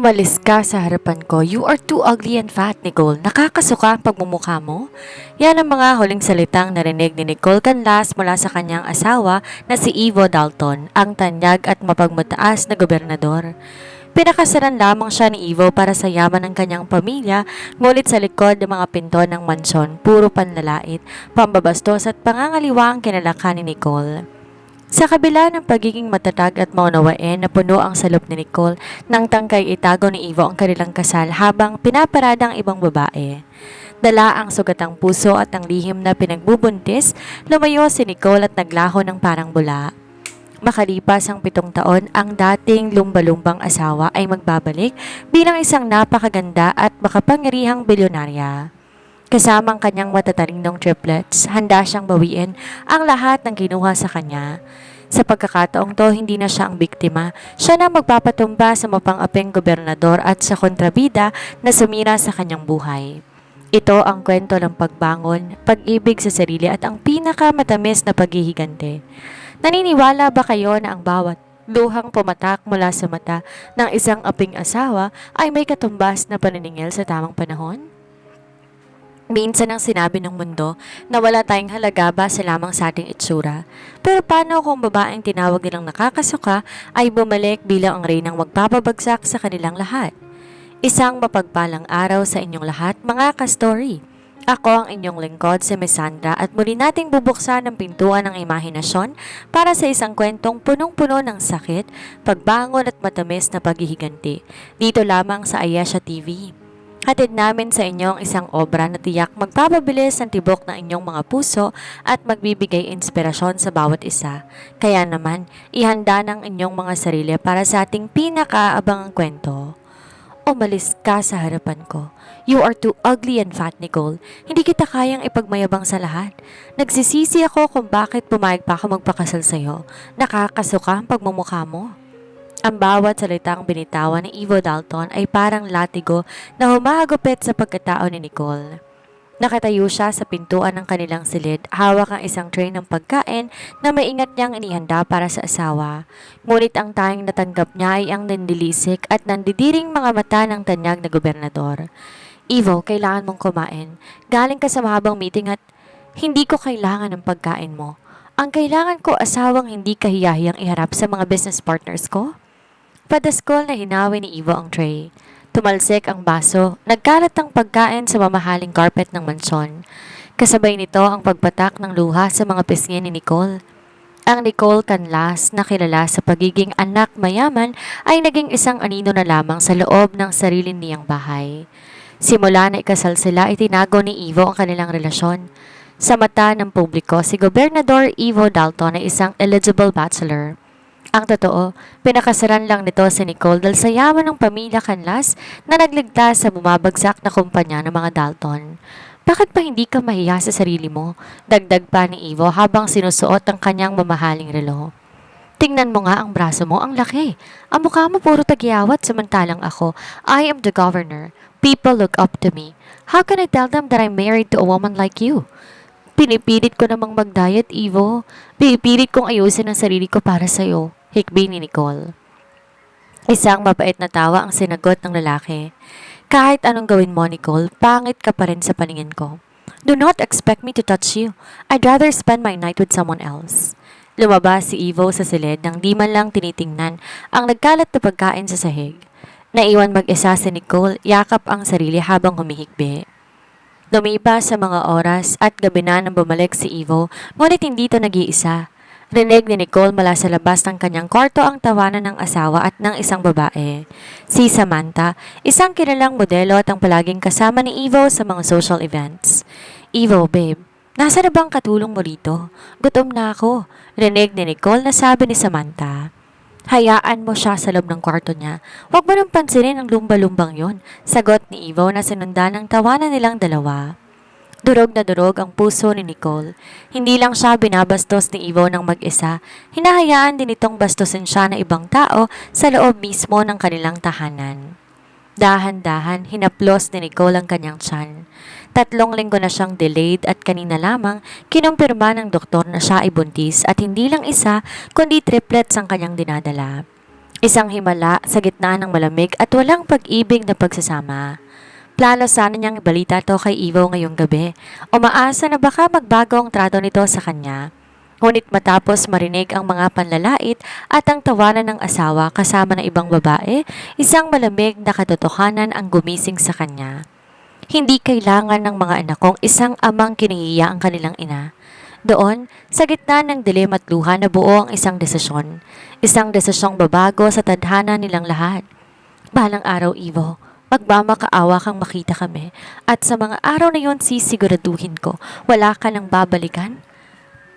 Umalis ka sa harapan ko. You are too ugly and fat, Nicole. Nakakasuka ang pagmumukha mo. Yan ang mga huling salitang narinig ni Nicole Canlas mula sa kanyang asawa na si Ivo Dalton, ang tanyag at mapagmataas na gobernador. Pinakasalan lamang siya ni Ivo para sa yaman ng kanyang pamilya, ngunit sa likod ng mga pinto ng mansyon, puro panlalait, pambabastos at pangangaliwa ang kinalakhan ni Nicole. Sa kabila ng pagiging matatag at maunawain na puno ang salop ni Nicole nang tangkay itago ni Ivo ang kanilang kasal habang pinaparada ang ibang babae. Dala ang sugatang puso at ang lihim na pinagbubuntis, lumayo si Nicole at naglaho ng parang bula. Makalipas ang 7 taon, ang dating lumbalumbang asawa ay magbabalik bilang isang napakaganda at makapangyarihang bilyonarya. Kasamang kanyang matatalinong triplets, handa siyang bawiin ang lahat ng kinuha sa kanya. Sa pagkakataong to, hindi na siya ang biktima. Siya na magpapatumba sa mapang-aping gobernador at sa kontrabida na sumira sa kanyang buhay. Ito ang kwento ng pagbangon, pag-ibig sa sarili at ang pinakamatamis na paghihigante. Naniniwala ba kayo na ang bawat luhang pumatak mula sa mata ng isang aping asawa ay may katumbas na paniningil sa tamang panahon? Minsan ang sinabi ng mundo na wala tayong halaga base lamang sa ating itsura. Pero paano kung babaeng tinawag nilang nakakasuka ay bumalik bilang ang reynang magpapabagsak sa kanilang lahat? Isang mapagpalang araw sa inyong lahat, mga ka-story. Ako ang inyong lingkod si Miss Sandra at muli nating bubuksan ang pintuan ng imahinasyon para sa isang kwentong punong-puno ng sakit, pagbangon at matamis na paghihiganti. Dito lamang sa Ayesha TV. Hatid namin sa inyo ang isang obra na tiyak magpapabilis ang tibok ng inyong mga puso at magbibigay inspirasyon sa bawat isa. Kaya naman, ihanda ng inyong mga sarili para sa ating pinakaabangang kwento. Umalis ka sa harapan ko. You are too ugly and fat, Nicole. Hindi kita kayang ipagmayabang sa lahat. Nagsisisi ako kung bakit pumayag pa ako magpakasal sa'yo. Nakakasuka ang pagmumukha mo. Ang bawat salitang binitawan ni Ivo Dalton ay parang latigo na humahagupit sa pagkatao ni Nicole. Nakatayo siya sa pintuan ng kanilang silid, hawak ang isang tray ng pagkain na maingat niyang inihanda para sa asawa. Ngunit ang tanging natanggap niya ay ang nandilisik at nandidiring mga mata ng tanyag na gobernador. Ivo, kailangan mong kumain. Galing ka sa mahabang meeting at hindi ko kailangan ng pagkain mo. Ang kailangan ko asawang hindi kahiyahiyang iharap sa mga business partners ko. Padaskol na hinawi ni Ivo ang tray. Tumalsik ang baso, nagkalat ang pagkain sa mamahaling carpet ng mansyon. Kasabay nito ang pagpatak ng luha sa mga pisngi ni Nicole. Ang Nicole Canlas na kilala sa pagiging anak mayaman ay naging isang anino na lamang sa loob ng sarili niyang bahay. Simula na ikasal sila, itinago ni Ivo ang kanilang relasyon. Sa mata ng publiko, si Gobernador Ivo Dalton ay isang eligible bachelor. Ang totoo, pinakasalan lang nito si Nicole dahil sa yaman ng pamilya Canlas na nagligtas sa bumabagsak na kumpanya ng mga Dalton. Bakit pa hindi ka mahiya sa sarili mo? Dagdag pa ni Ivo habang sinusuot ang kanyang mamahaling relo. Tingnan mo nga ang braso mo, ang laki. Ang mukha mo puro tagyawat samantalang ako. I am the governor. People look up to me. How can I tell them that I'm married to a woman like you? Pinipilit ko namang mag-diet, Ivo. Pinipilit kong ayusin ang sarili ko para sa'yo. Hikbi ni Nicole. Isang mabait na tawa ang sinagot ng lalaki. Kahit anong gawin mo, Nicole, pangit ka pa rin sa paningin ko. Do not expect me to touch you. I'd rather spend my night with someone else. Lumabas si Ivo sa silid nang di man lang tinitingnan ang nagkalat na pagkain sa sahig. Naiwan mag-isa si Nicole, yakap ang sarili habang humihikbi. Lumipas sa mga oras at gabi na nang bumalik si Ivo, ngunit hindi ito nag-iisa. Rinig ni Nicole mula sa labas ng kanyang kwarto ang tawanan ng asawa at ng isang babae. Si Samantha, isang kilalang modelo at ang palaging kasama ni Ivo sa mga social events. Ivo, babe, nasa na bang katulong mo rito? Gutom na ako. Rinig ni Nicole na sabi ni Samantha. Hayaan mo siya sa loob ng kwarto niya. Huwag mo nang pansinin ang lumba-lumbang yon, sagot ni Ivo na sinundan ng tawanan nilang dalawa. Durog na durog ang puso ni Nicole. Hindi lang siya binabastos ni Ivo ng mag-isa, hinahayaan din itong bastusin siya ng ibang tao sa loob mismo ng kanilang tahanan. Dahan-dahan, hinaplos ni Nicole ang kanyang tiyan. 3 linggo na siyang delayed at kanina lamang kinumpirma ng doktor na siya ay buntis at hindi lang isa kundi triplets ang kanyang dinadala. Isang himala sa gitna ng malamig at walang pag-ibig na pagsasama. Plano sana niyang ibalita to kay Ivo ngayong gabi. Umaasa na baka magbago ang trato nito sa kanya. Ngunit matapos marinig ang mga panlalait at ang tawanan ng asawa kasama ng ibang babae, isang malamig na katotohanan ang gumising sa kanya. Hindi kailangan ng mga anak kong isang amang kinahiya ang kanilang ina. Doon, sa gitna ng dilim at luha na buo ang isang desisyon. Isang desisyong babago sa tadhana nilang lahat. Balang araw, Ivo, magmamakaawa kang makita kami at sa mga araw na yon sisiguraduhin ko wala ka nang babalikan.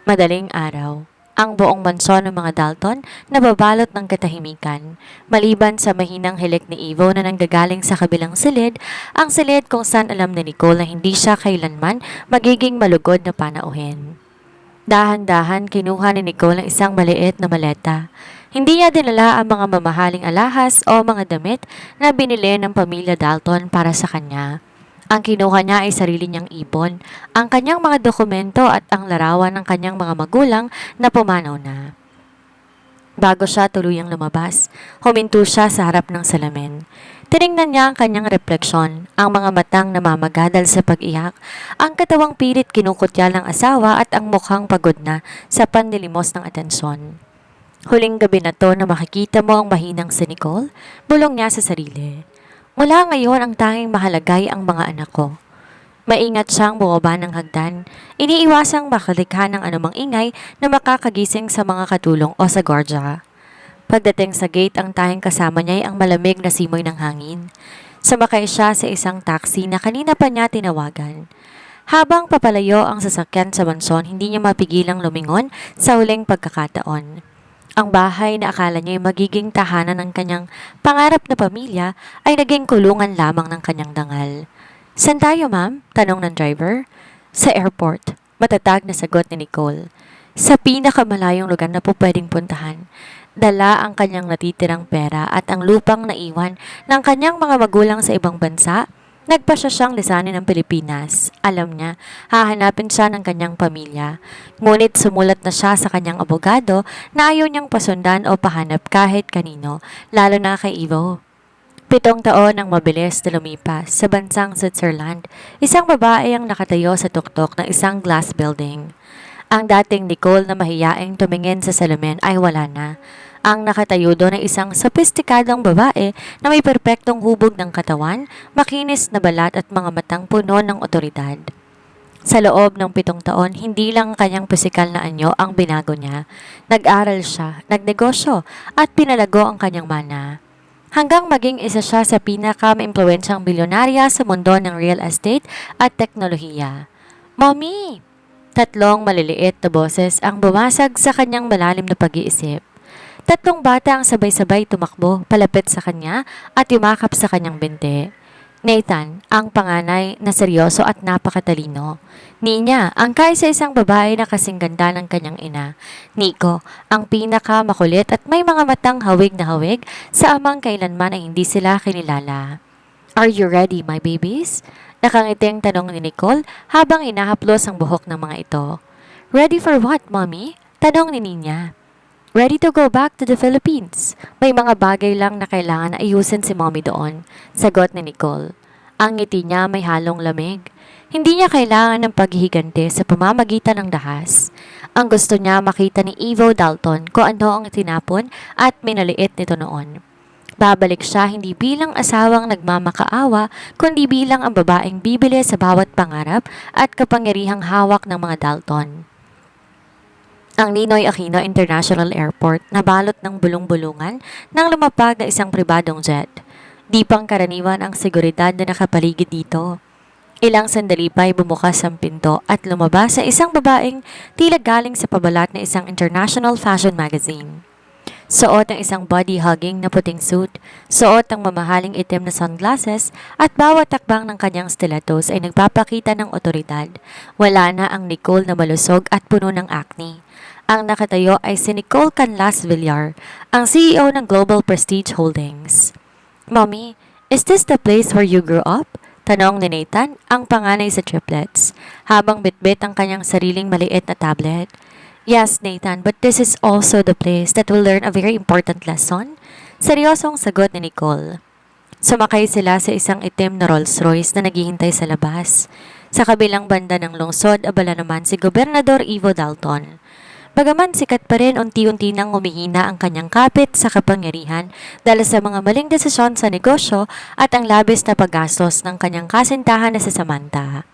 Madaling araw. Ang buong mansyon ng mga Dalton nababalot ng katahimikan. Maliban sa mahinang hilik ni Ivo na nanggagaling sa kabilang silid, ang silid kung saan alam ni Nicole na hindi siya kailanman magiging malugod na panauhin. Dahan-dahan kinuha ni Nicole ang isang maliit na maleta. Hindi niya dinala ang mga mamahaling alahas o mga damit na binili ng pamilya Dalton para sa kanya. Ang kinuha niya ay sarili niyang ibon, ang kanyang mga dokumento at ang larawan ng kanyang mga magulang na pumanaw na. Bago siya tuluyang lumabas, huminto siya sa harap ng salamin. Tiningnan niya ang kanyang refleksyon, ang mga matang namamagadal sa pag-iyak, ang katawang pilit kinukutya ng asawa at ang mukhang pagod na sa panlilimos ng atensyon. Huling gabi na to na makikita mo ang mahinang si Nicole, bulong niya sa sarili. Mula ngayon ang tanging mahalagay ang mga anak ko. Maingat siyang bumaba ng hagdan, iniiwasang makalikha ng anumang ingay na makakagising sa mga katulong o sa gwardiya. Pagdating sa gate, ang tanging kasama niya ay ang malamig na simoy ng hangin. Sumakay siya sa isang taxi na kanina pa niya tinawagan. Habang papalayo ang sasakyan sa mansyon, hindi niya mapigilang lumingon sa huling pagkakataon. Ang bahay na akala niya ay magiging tahanan ng kanyang pangarap na pamilya ay naging kulungan lamang ng kanyang dangal. Saan tayo, ma'am? Tanong ng driver. Sa airport. Matatag na sagot ni Nicole. Sa pinakamalayong lugar na po pwedeng puntahan. Dala ang kanyang natitirang pera at ang lupang naiwan ng kanyang mga magulang sa ibang bansa. Nagpasya siyang lisanin ng Pilipinas. Alam niya, hahanapin siya ng kanyang pamilya. Ngunit sumulat na siya sa kanyang abogado na ayaw niyang pasundan o pahanap kahit kanino, lalo na kay Ivo. 7 taon ang mabilis na lumipas sa bansang Switzerland. Isang babae ang nakatayo sa tuktok ng isang glass building. Ang dating Nicole na mahiyaing tumingin sa salamin ay wala na. Ang nakatayo doon ay isang sopistikadong babae na may perpektong hubog ng katawan, makinis na balat at mga matang puno ng otoridad. Sa loob ng 7 taon, hindi lang kanyang pisikal na anyo ang binago niya. Nag-aral siya, nagnegosyo at pinalago ang kanyang mana. Hanggang maging isa siya sa pinaka-maimpluwensyang bilyonarya sa mundo ng real estate at teknolohiya. Mommy! 3 maliliit na boses ang bumasag sa kanyang malalim na pag-iisip. 3 bata ang sabay-sabay tumakbo palapit sa kanya at yumakap sa kanyang binti. Nathan, ang panganay na seryoso at napakatalino. Nina, ang kaisa-isang babae na kasing ganda ng kanyang ina. Nico, ang pinaka-makulit at may mga matang hawig na hawig sa amang kailanman ay hindi sila kinilala. Are you ready, my babies? Nakangiting tanong ni Nicole habang inahaplos ang buhok ng mga ito. Ready for what, mommy? Tanong ni Nina. Ready to go back to the Philippines. May mga bagay lang na kailangan na ayusin si mommy doon, sagot ni Nicole. Ang ngiti niya may halong lamig. Hindi niya kailangan ng paghihigante sa pamamagitan ng dahas. Ang gusto niya makita ni Ivo Dalton kung ano ang tinapon at minaliit nito noon. Babalik siya hindi bilang asawang nagmamakaawa, kundi bilang ang babaeng bibili sa bawat pangarap at kapangyarihang hawak ng mga Dalton. Ang Ninoy Aquino International Airport nabalot ng bulong-bulungan nang lumapag na isang pribadong jet. Di pang karaniwan ang seguridad na nakapaligid dito. Ilang sandali pa'y bumukas ang pinto at lumabas sa isang babaeng tila galing sa pabalat na isang international fashion magazine. Suot ang isang body-hugging na puting suit, suot ang mamahaling itim na sunglasses at bawat takbang ng kanyang stilettos ay nagpapakita ng otoridad. Wala na ang Nicole na malusog at puno ng acne. Ang nakatayo ay si Nicole Canlas Villar, ang CEO ng Global Prestige Holdings. Mommy, is this the place where you grew up? Tanong ni Nathan, ang panganay sa triplets, habang bitbit ang kanyang sariling maliit na tablet. Yes, Nathan, but this is also the place that will learn a very important lesson. Seryosong sagot ni Nicole. Sumakay sila sa isang itim na Rolls Royce na naghihintay sa labas. Sa kabilang banda ng lungsod, abala naman si Gobernador Evo Dalton. Bagaman sikat pa rin, unti-unti nang humihina ang kanyang kapit sa kapangyarihan dahil sa mga maling desisyon sa negosyo at ang labis na paggastos ng kanyang kasintahan na si Samantha.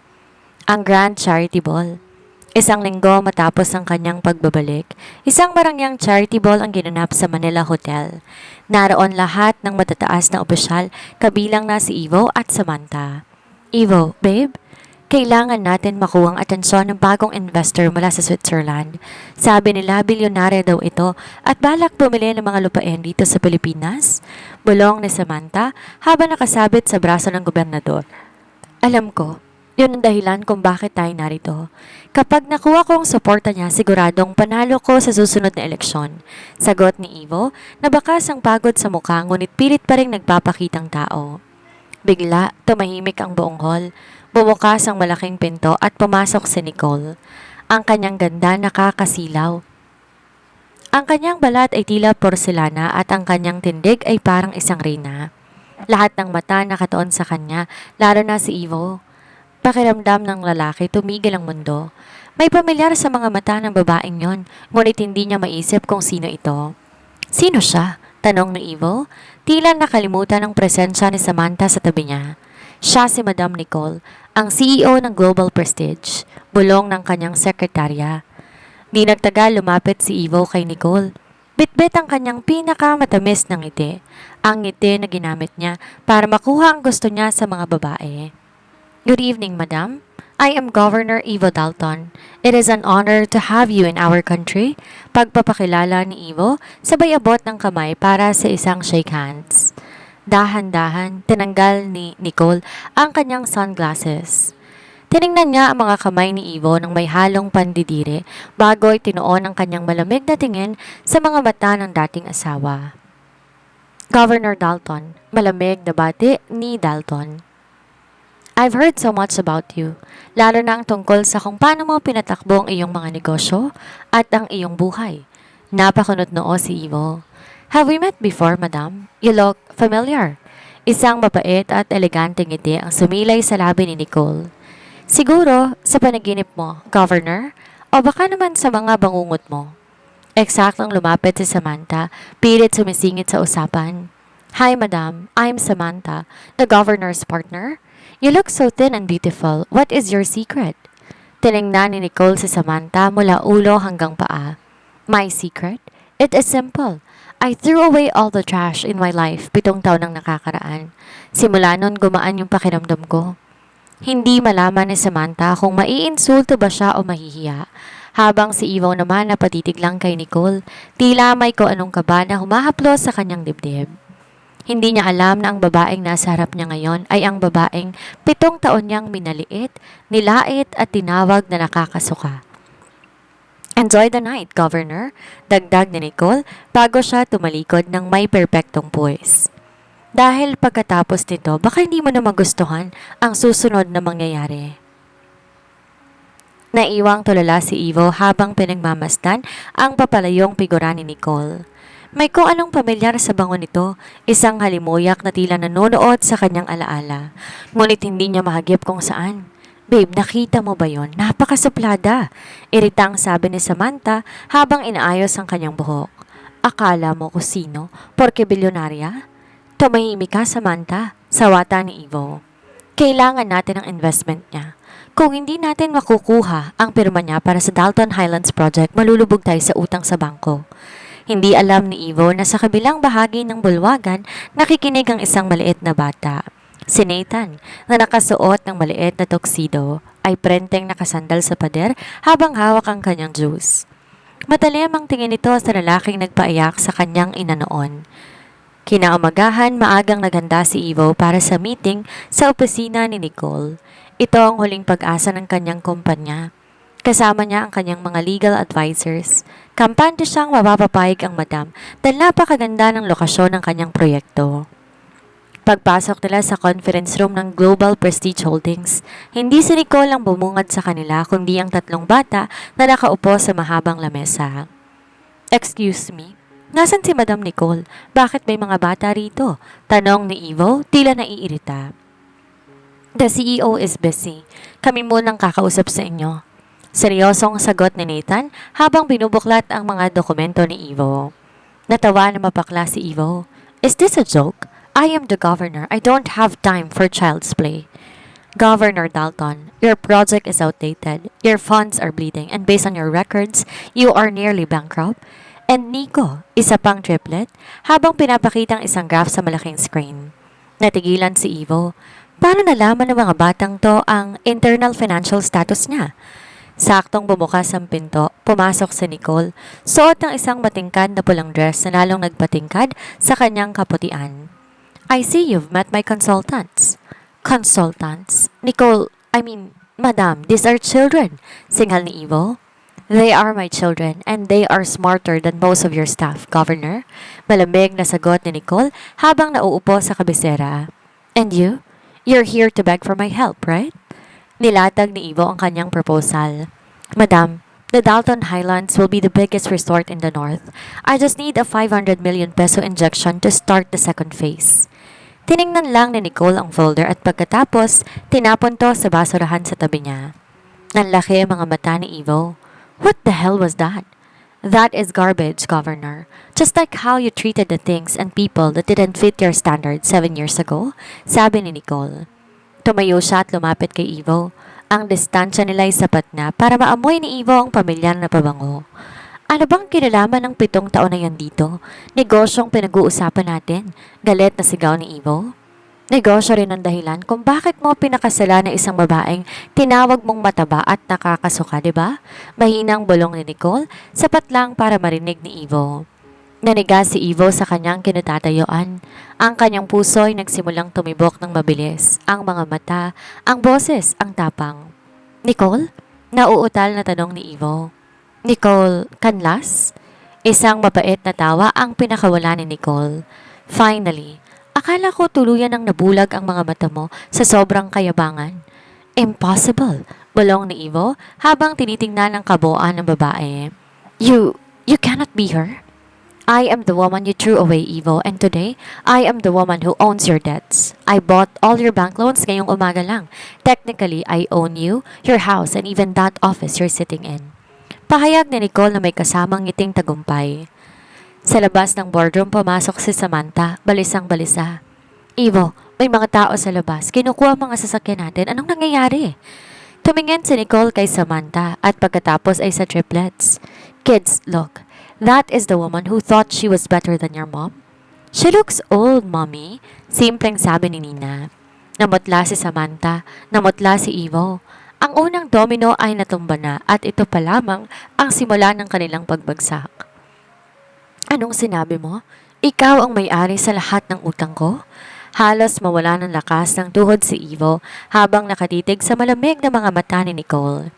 Ang Grand Charity Ball. Isang linggo matapos ang kanyang pagbabalik, isang marangyang charity ball ang ginanap sa Manila Hotel. Naroon lahat ng matataas na opisyal, kabilang na si Evo at Samantha. Evo, babe, kailangan natin makuha ang atensyon ng bagong investor mula sa Switzerland. Sabi nila bilyonaryo daw ito at balak bumili ng mga lupain dito sa Pilipinas. Bulong ni Samantha habang nakasabit sa braso ng gobernador. Alam ko, yun ang dahilan kung bakit tayo narito. Kapag nakuha ko ang suporta niya, siguradong panalo ko sa susunod na eleksyon. Sagot ni Evo na bakas ang pagod sa mukha ngunit pilit pa rin nagpapakitang tao. Bigla, tumahimik ang buong hall. Bumukas ang malaking pinto at pumasok si Nicole. Ang kanyang ganda nakakasilaw. Ang kanyang balat ay tila porselana at ang kanyang tindig ay parang isang reyna. Lahat ng mata nakatuon sa kanya, lalo na si Evo. Pakiramdam ng lalaki, tumigil ang mundo. May pamilyar sa mga mata ng babaeng yon, ngunit hindi niya maisip kung sino ito. Sino siya? Tanong ni Evo. Tila nakalimutan ang presensya ni Samantha sa tabi niya. Siya si Madam Nicole, ang CEO ng Global Prestige, bulong ng kanyang sekretarya. Di nagtagal lumapit si Evo kay Nicole. Bitbit ang kanyang pinakamatamis ng ngiti, ang ngiti na ginamit niya para makuha ang gusto niya sa mga babae. Good evening, Madam. I am Governor Evo Dalton. It is an honor to have you in our country. Pagpapakilala ni Evo, sabay abot ng kamay para sa isang shake hands. Dahan-dahan, tinanggal ni Nicole ang kanyang sunglasses. Tiningnan niya ang mga kamay ni Evo ng may halong pandidiri bago itinuon ang kanyang malamig na tingin sa mga mata ng dating asawa. Governor Dalton, malamig na bati ni Dalton. I've heard so much about you, lalo na ang tungkol sa kung paano mo pinatakbo ang iyong mga negosyo at ang iyong buhay. Napakunot noo si Evo. Have we met before, Madam? You look familiar. Isang mapait at eleganteng ngiti ang sumilay sa labi ni Nicole. Siguro sa panaginip mo, Governor, o baka naman sa mga bangungot mo. Eksaktong lumapit si Samantha, pilit sumisingit sa usapan. Hi, Madam. I'm Samantha, the Governor's partner. You look so thin and beautiful. What is your secret? Tiningnan ni Nicole si Samantha mula ulo hanggang paa. My secret? It is simple. I threw away all the trash in my life 7 taon nang nakakaraan. Simula nun gumaan yung pakiramdam ko. Hindi malaman ni Samantha kung maiinsulto ba siya o mahihiya. Habang si Evo naman napatitig lang kay Nicole, tila may ko anong kaba na humahaplos sa kanyang dibdib. Hindi niya alam na ang babaeng nasa harap niya ngayon ay ang babaeng 7 taon niyang minaliit, nilait at tinawag na nakakasuka. Enjoy the night, Governor, dagdag ni Nicole bago siya tumalikod ng may perpektong poise. Dahil pagkatapos nito, baka hindi mo na magustuhan ang susunod na mangyayari. Naiwang tulala si Evo habang pinagmamasdan ang papalayong figura ni Nicole. May kung anong pamilyar sa bango nito, isang halimuyak na tila nanonood sa kanyang alaala. Ngunit hindi niya mahagip kung saan. Babe, nakita mo ba yon? Napakasuplada. Iritang sabi ni Samantha habang inaayos ang kanyang buhok. Akala mo kung sino? Porke bilyonarya? Tumahimik ka, Samantha, sawata ni Evo. Kailangan natin ang investment niya. Kung hindi natin makukuha ang pirma niya para sa Dalton Highlands Project, malulubog tayo sa utang sa bangko. Hindi alam ni Evo na sa kabilang bahagi ng bulwagan, nakikinig ang isang maliit na bata. Si Nathan, na nakasuot ng maliit na tuxedo, ay prenteng nakasandal sa pader habang hawak ang kanyang juice. Matalim ang tingin nito sa lalaking nagpaiyak sa kanyang ina noon. Kinaumagahan, maagang naghanda si Evo para sa meeting sa opisina ni Nicole. Ito ang huling pag-asa ng kanyang kumpanya. Kasama niya ang kanyang mga legal advisors. Kampante siyang mapapapayag ang madam dahil napakaganda ng lokasyon ng kanyang proyekto. Pagpasok nila sa conference room ng Global Prestige Holdings, hindi si Nicole ang bumungad sa kanila kundi ang 3 bata na nakaupo sa mahabang lamesa. Excuse me, Nasaan si Madam Nicole? Bakit may mga bata rito? Tanong ni Ivo, tila naiirita. The CEO is busy. Kami munang kakausap sa inyo. Seryosong sagot ni Nathan habang binubuklat ang mga dokumento ni Ivo. Natawa na mapakla si Ivo. Is this a joke? I am the governor. I don't have time for child's play. Governor Dalton, your project is outdated, your funds are bleeding, and based on your records, you are nearly bankrupt. And Nico, isa pang triplet, habang pinapakitang isang graph sa malaking screen. Natigilan si Ivo. Paano nalaman ng mga batang to ang internal financial status niya? Saktong bumukas ang pinto, pumasok si Nicole, suot ng isang matingkad na pulang dress na lalong nagpatingkad sa kanyang kaputian. I see you've met my consultants. Consultants? Nicole, Madam, these are children, singhal ni Ivo. They are my children, and they are smarter than most of your staff, Governor. Malamig na sagot ni Nicole habang nauupo sa kabisera. And you? You're here to beg for my help, right? Nilatag ni Ivo ang kanyang proposal. Madam, the Dalton Highlands will be the biggest resort in the north. I just need a 500 million peso injection to start the second phase. Tiningnan lang ni Nicole ang folder at pagkatapos, tinapon to sa basurahan sa tabi niya. Nanlaki ang mga mata ni Ivo. What the hell was that? That is garbage, Governor. Just like how you treated the things and people that didn't fit your standards 7 years ago, sabi ni Nicole. Tumayo siya at lumapit kay Ivo. Ang distansya nila ay sapat na para maamoy ni Ivo ang pamilyar na pabango. Ano bang kinalaman ng 7 taon na yan dito? Negosyong pinag-uusapan natin. Galit na sigaw ni Ivo. Negosyo rin ang dahilan kung bakit mo pinakasala na isang babaeng tinawag mong mataba at nakakasuka, di ba? Mahinang bulong ni Nicole, sapat lang para marinig ni Ivo. Naniga si Ivo sa kanyang kinatatayuan. Ang kanyang puso ay nagsimulang tumibok ng mabilis. Ang mga mata, ang boses, ang tapang. Nicole? Nauutal na tanong ni Ivo. Nicole, Canlas? Isang mapait na tawa ang pinakawala ni Nicole. Finally, akala ko tuluyan ang nabulag ang mga mata mo sa sobrang kayabangan. Impossible, bulong ni Ivo habang tinitingnan ang kabuuan ng babae. You cannot be her? I am the woman you threw away, Ivo, and today, I am the woman who owns your debts. I bought all your bank loans ngayong umaga lang. Technically, I own you, your house, and even that office you're sitting in. Pahayag ni Nicole na may kasamang ngiting tagumpay. Sa labas ng boardroom, pumasok si Samantha, balisang-balisa. Ivo, may mga tao sa labas. Kinukuha ang mga sasakyan natin. Anong nangyayari? Tumingin si Nicole kay Samantha at pagkatapos ay sa triplets. Kids, look. That is the woman who thought she was better than your mom. She looks old, Mommy. Simpleng sabi ni Nina. Namutla si Samantha. Namutla si Ivo. Ang unang domino ay natumba na at ito pa lamang ang simula ng kanilang pagbagsak. Anong sinabi mo? Ikaw ang may-ari sa lahat ng utang ko? Halos mawala ng lakas ng tuhod si Ivo habang nakatitig sa malamig na mga mata ni Nicole.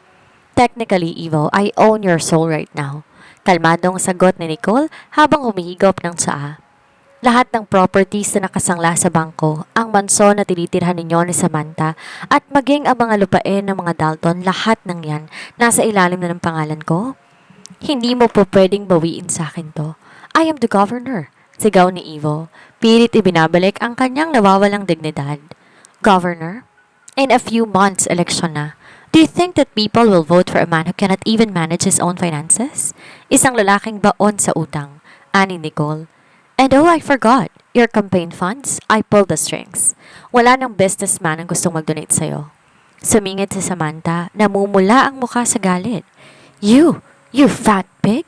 Technically, Ivo, I own your soul right now. Kalmadong sagot ni Nicole habang humihigop ng tsaa. Lahat ng properties na nakasangla sa bangko, ang mansyon na tinitirhan ninyo ni Samantha, at maging ang mga lupain ng mga Dalton, lahat ng yan nasa ilalim na ng pangalan ko? Hindi mo po pwedeng bawiin sa akin to. I am the governor, sigaw ni Ivo. Pilit ibinabalik ang kanyang nawawalang dignidad. Governor? In a few months, eleksyon na. Do you think that people will vote for a man who cannot even manage his own finances? Isang lalaking baon sa utang, ani Nicole. And oh, I forgot, your campaign funds, I pulled the strings. Wala nang businessman ang gustong mag-donate sa'yo. Sumingit si Samantha, namumula ang mukha sa galit. You fat pig?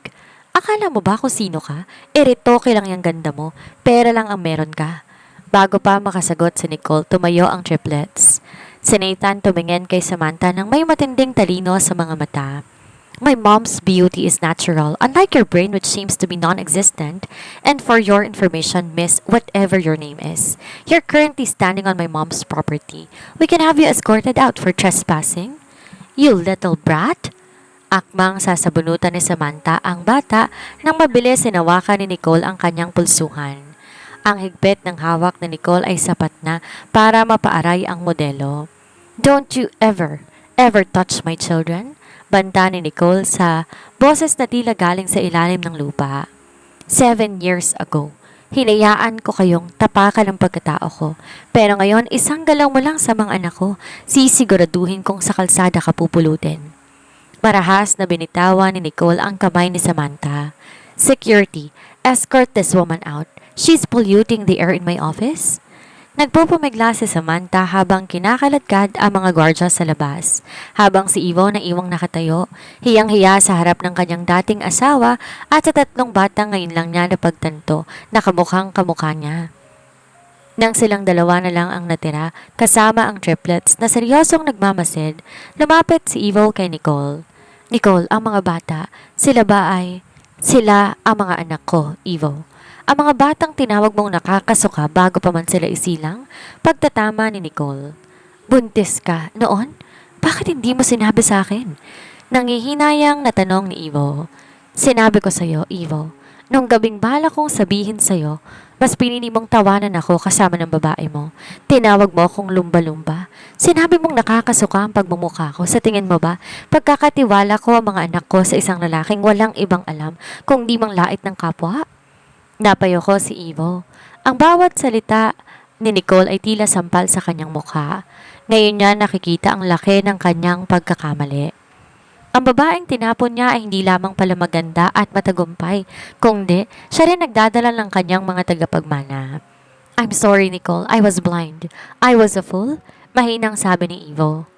Akala mo ba kung sino ka? Eritoke lang yung ganda mo, pera lang ang meron ka. Bago pa makasagot si Nicole, tumayo ang triplets. Si Nathan tumingin kay Samantha nang may matinding talino sa mga mata. My mom's beauty is natural, unlike your brain which seems to be non-existent. And for your information, miss, whatever your name is, you're currently standing on my mom's property. We can have you escorted out for trespassing. You little brat! Akmang sasabunutan ni Samantha ang bata nang mabilis sinawakan ni Nicole ang kanyang pulsuhan. Ang higpit ng hawak ni Nicole ay sapat na para mapaaray ang modelo. Don't you ever touch my children? Banta ni Nicole sa boses na tila galing sa ilalim ng lupa. 7 years ago, hinayaan ko kayong tapakan ng pagkatao ko. Pero ngayon, isang galaw mo lang sa mga anak ko, sisiguraduhin kong sa kalsada ka pupulutin. Marahas na binitawan ni Nicole ang kamay ni Samantha. Security, escort this woman out. She's polluting the air in my office. Nagpupumigla si Samantha habang kinakaladkad ang mga gwardya sa labas. Habang si Ivo na iwang nakatayo, hiyang-hiya sa harap ng kanyang dating asawa at sa tatlong batang ngayon lang niya napagtanto na kamukhang kamukha niya. Nang silang dalawa na lang ang natira, kasama ang triplets na seryosong nagmamasid, lumapit si Ivo kay Nicole. Nicole, ang mga bata, sila ba ay... Sila ang mga anak ko, Ivo. Ang mga batang tinawag mong nakakasuka bago pa man sila isilang, pagtatama ni Nicole. Buntis ka, noon? Bakit hindi mo sinabi sa akin? Nangihinayang natanong ni Ivo. Sinabi ko sa'yo, Ivo, nung gabing bala kong sabihin sa'yo, mas pinili mong tawanan ako kasama ng babae mo. Tinawag mo akong lumba-lumba. Sinabi mong nakakasuka ang pagmumukha ko. Sa tingin mo ba, pagkakatiwala ko ang mga anak ko sa isang lalaking walang ibang alam kung di mang lait ng kapwa? Napayo ko si Ivo. Ang bawat salita ni Nicole ay tila sampal sa kanyang mukha. Ngayon niya nakikita ang laki ng kanyang pagkakamali. Ang babaeng tinapon niya ay hindi lamang pala maganda at matagumpay, kundi siya rin nagdadala ng kanyang mga tagapagmana. I'm sorry, Nicole. I was blind. I was a fool. Mahinang sabi ni Ivo.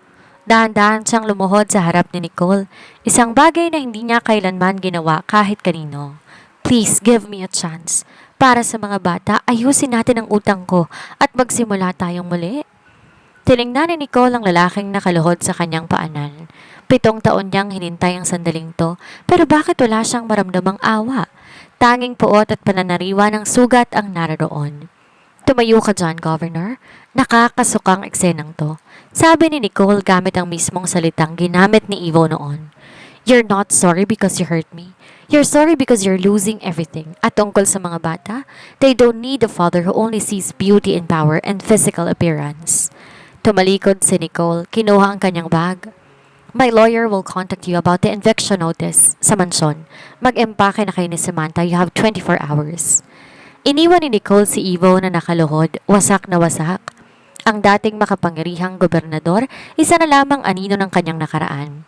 Dahan-dahan siyang lumuhod sa harap ni Nicole, isang bagay na hindi niya kailanman ginawa kahit kanino. Please, give me a chance. Para sa mga bata, ayusin natin ang utang ko at magsimula tayong muli. Tiningnan ni Nicole ang lalaking nakaluhod sa kanyang paanan. 7 taon niyang hinintay ang sandaling to, pero bakit wala siyang maramdamang awa? Tanging puot at pananariwa ng sugat ang naroon. Tumayo ka dyan, Governor. Nakakasukang eksenang to. Sabi ni Nicole gamit ang mismong salitang ginamit ni Ivo noon. You're not sorry because you hurt me. You're sorry because you're losing everything. At tungkol sa mga bata, they don't need a father who only sees beauty and power and physical appearance. Tumalikod si Nicole, kinuha ang kanyang bag. My lawyer will contact you about the eviction notice sa mansyon. Mag-empake na kayo ni Samantha. You have 24 hours. Iniwan ni Nicole si Ivo na nakaluhod, wasak na wasak. Ang dating makapangyarihang gobernador, isa na lamang anino ng kanyang nakaraan.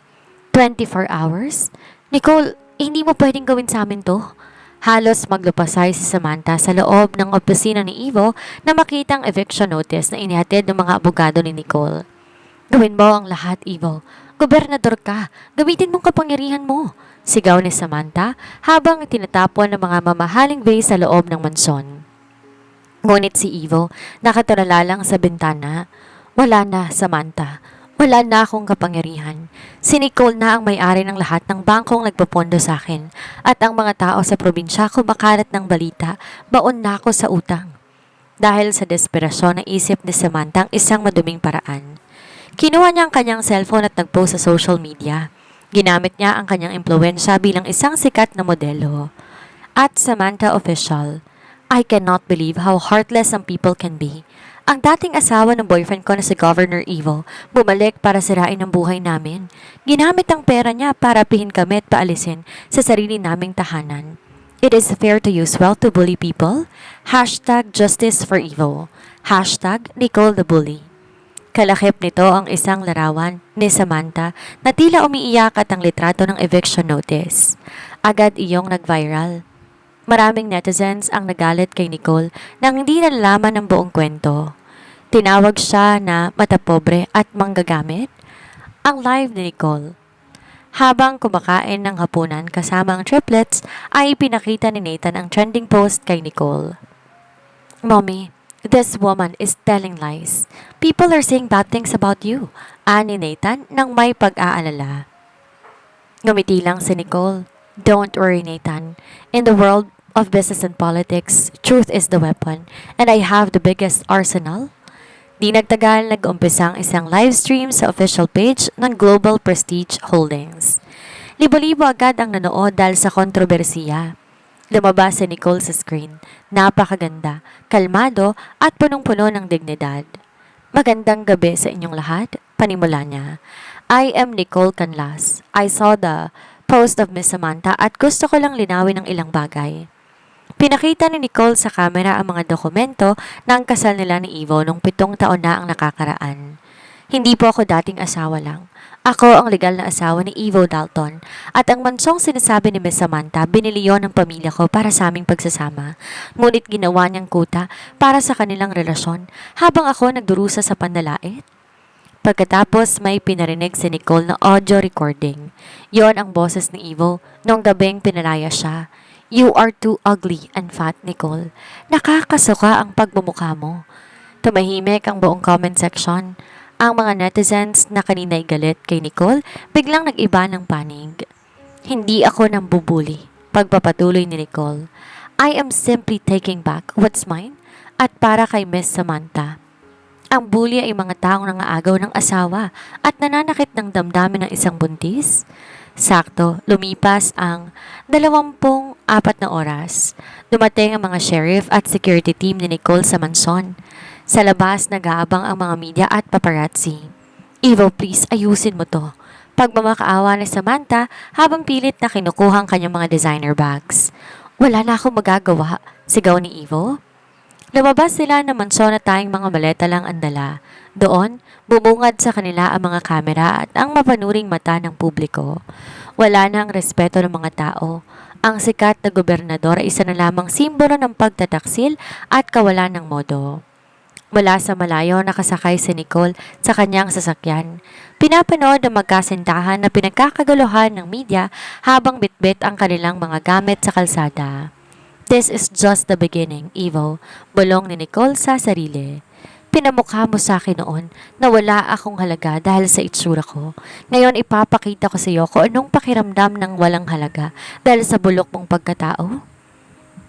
24 hours? Nicole, hindi mo pwedeng gawin sa amin to. Halos maglupasay si Samantha sa loob ng opisina ni Ivo na makita ang eviction notice na inihatid ng mga abogado ni Nicole. Gawin mo ang lahat, Ivo. Gobernador ka, gamitin mong kapangyarihan mo, sigaw ni Samantha habang tinatapon ng mga mamahaling vase sa loob ng mansyon. Ngunit si Ivo, nakatulala lang sa bintana. Wala na, Samantha. Wala na akong kapangyarihan. Si Nicole na ang may-ari ng lahat ng bangkong nagpopondo sa akin at ang mga tao sa probinsya kumakalat ng balita, baon na ako sa utang. Dahil sa desperasyon na isip ni Samantha ang isang maduming paraan. Kinuha niya ang kanyang cellphone at nag-post sa social media. Ginamit niya ang kanyang impluwensya bilang isang sikat na modelo. At Samantha Official, I cannot believe how heartless some people can be. Ang dating asawa ng boyfriend ko na si Governor Ivo, bumalik para sirain ang buhay namin. Ginamit ang pera niya para pihin kami at paalisin sa sarili naming tahanan. It is fair to use wealth to bully people? Hashtag Justice for Ivo. Hashtag Nicole the Bully. Kalakip nito ang isang larawan ni Samantha na tila umiiyak at ang litrato ng eviction notice. Agad iyong nag-viral. Maraming netizens ang nagalit kay Nicole nang hindi nalalaman ang buong kwento. Tinawag siya na matapobre at manggagamit. Ang live ni Nicole. Habang kumakain ng hapunan kasama ang triplets ay pinakita ni Nathan ang trending post kay Nicole. Mommy, this woman is telling lies. People are saying bad things about you, ani Nathan nang may pag-aalala. Ngumiti lang si Nicole. Don't worry, Nathan. In the world of business and politics, truth is the weapon, and I have the biggest arsenal. Di nagtagal, nag-umpisa ang isang live stream sa official page ng Global Prestige Holdings. Libo-libo agad ang nanood dahil sa kontrobersiya. Lumabas si Nicole sa screen. Napakaganda, kalmado at punong-puno ng dignidad. Magandang gabi sa inyong lahat, panimula niya. I am Nicole Canlas. I saw the post of Miss Samantha at gusto ko lang linawin ang ilang bagay. Pinakita ni Nicole sa camera ang mga dokumento ng kasal nila ni Ivo nung 7 taon na ang nakakaraan. Hindi po ako dating asawa lang. Ako ang legal na asawa ni Ivo Dalton at ang mansong sinasabi ni Miss Samantha binili yon ng pamilya ko para sa aming pagsasama. Ngunit ginawa niyang kuta para sa kanilang relasyon habang ako nagdurusa sa panlalait. Pagkatapos may pinarinig si Nicole na audio recording. Yon ang boses ni Ivo nung gabing pinalaya siya. You are too ugly and fat, Nicole. Nakakasuka ang pagmumukha mo. Tumahimik ang buong comment section. Ang mga netizens na kanina'y galit kay Nicole biglang nag-iba ng panig. Hindi ako nambubuli. Pagpapatuloy ni Nicole. I am simply taking back what's mine at para kay Miss Samantha. Ang bully ay mga taong nangaagaw ng asawa at nananakit ng damdamin ng isang buntis. Sakto, lumipas ang 24 na oras. Dumating ang mga sheriff at security team ni Nicole sa mansion. Sa labas, nag-aabang ang mga media at paparazzi. Ivo, please, ayusin mo to. Pagmamakaawa ni Samantha habang pilit na kinukuha ang kanyang mga designer bags. Wala na akong magagawa, sigaw ni Ivo. Lumabas sila ng mansyon na tayong mga maleta lang ang dala. Doon, bumungad sa kanila ang mga kamera at ang mapanuring mata ng publiko. Wala nang respeto ng mga tao. Ang sikat na gobernador ay isa na lamang simbolo ng pagtataksil at kawalan ng modo. Mula sa malayo nakasakay si Nicole sa kanyang sasakyan. Pinapanood ang magkasintahan na pinagkakaguluhan ng media habang bitbit ang kanilang mga gamit sa kalsada. This is just the beginning, Ivo, bulong ni Nicole sa sarili. Pinamukha mo sa akin noon na wala akong halaga dahil sa itsura ko. Ngayon ipapakita ko sa iyo kung anong pakiramdam ng walang halaga dahil sa bulok mong pagkatao.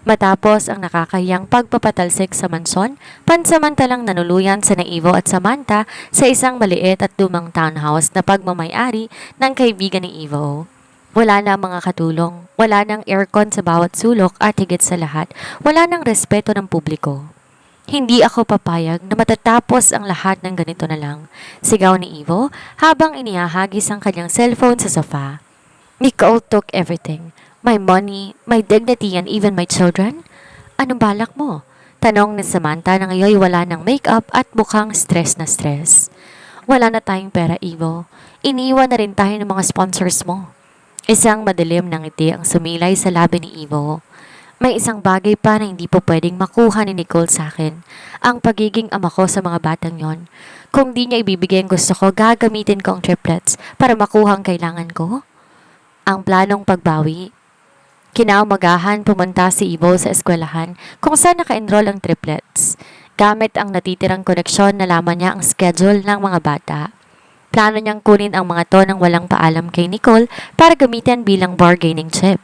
Matapos ang nakakahiyang pagpapatalsik sa manson, pansamantalang nanuluyan sa Ivo at Samantha sa isang maliit at lumang townhouse na pagmamayari ng kaibigan ni Ivo. Wala na mga katulong, wala nang aircon sa bawat sulok at higit sa lahat, wala nang respeto ng publiko. Hindi ako papayag na matatapos ang lahat ng ganito na lang, sigaw ni Ivo habang inihahagis ang kanyang cellphone sa sofa. Nicole took everything. My money, my dignity, and even my children? Anong balak mo? Tanong ni Samantha na ngayon wala ng makeup at mukhang stress na stress. Wala na tayong pera, Ivo. Iniwan na rin tayo ng mga sponsors mo. Isang madilim na ngiti ang sumilay sa labi ni Ivo. May isang bagay pa na hindi po pwedeng makuha ni Nicole sa akin. Ang pagiging ama ko sa mga batang yon. Kung di niya ibibigay ang gusto ko, gagamitin ko ang triplets para makuha ang kailangan ko. Ang planong pagbawi. Kinaumagahan pumunta si Ivo sa eskwelahan kung saan naka-enroll ang triplets. Gamit ang natitirang koneksyon nalaman niya ang schedule ng mga bata. Plano niyang kunin ang mga to nang walang paalam kay Nicole para gamitin bilang bargaining chip.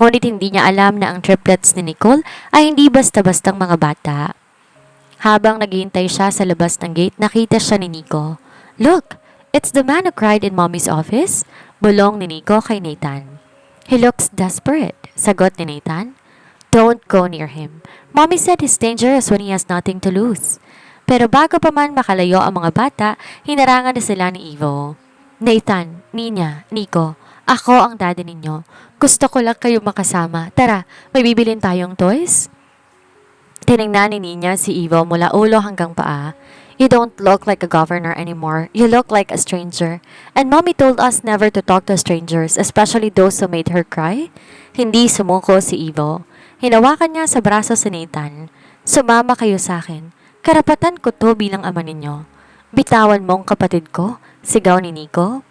Ngunit hindi niya alam na ang triplets ni Nicole ay hindi basta-bastang mga bata. Habang naghihintay siya sa labas ng gate, nakita siya ni Nico. Look, it's the man who cried in Mommy's office, bulong ni Nico kay Nathan. He looks desperate, sagot ni Nathan. Don't go near him. Mommy said he's dangerous when he has nothing to lose. Pero bago pa man makalayo ang mga bata, hinarangan na sila ni Ivo. Nathan, Nina, Nico, ako ang daddy ninyo. Gusto ko lang kayo makasama. Tara, may bibilin tayong toys? Tinignan ni Nina si Ivo mula ulo hanggang paa. You don't look like a governor anymore. You look like a stranger. And Mommy told us never to talk to strangers, especially those who made her cry. Hindi sumuko si Ivo. Hinawakan niya sa braso si Nathan. Sumama kayo sa akin. Karapatan ko to bilang ama ninyo. Bitawan mong kapatid ko, sigaw ni Nico.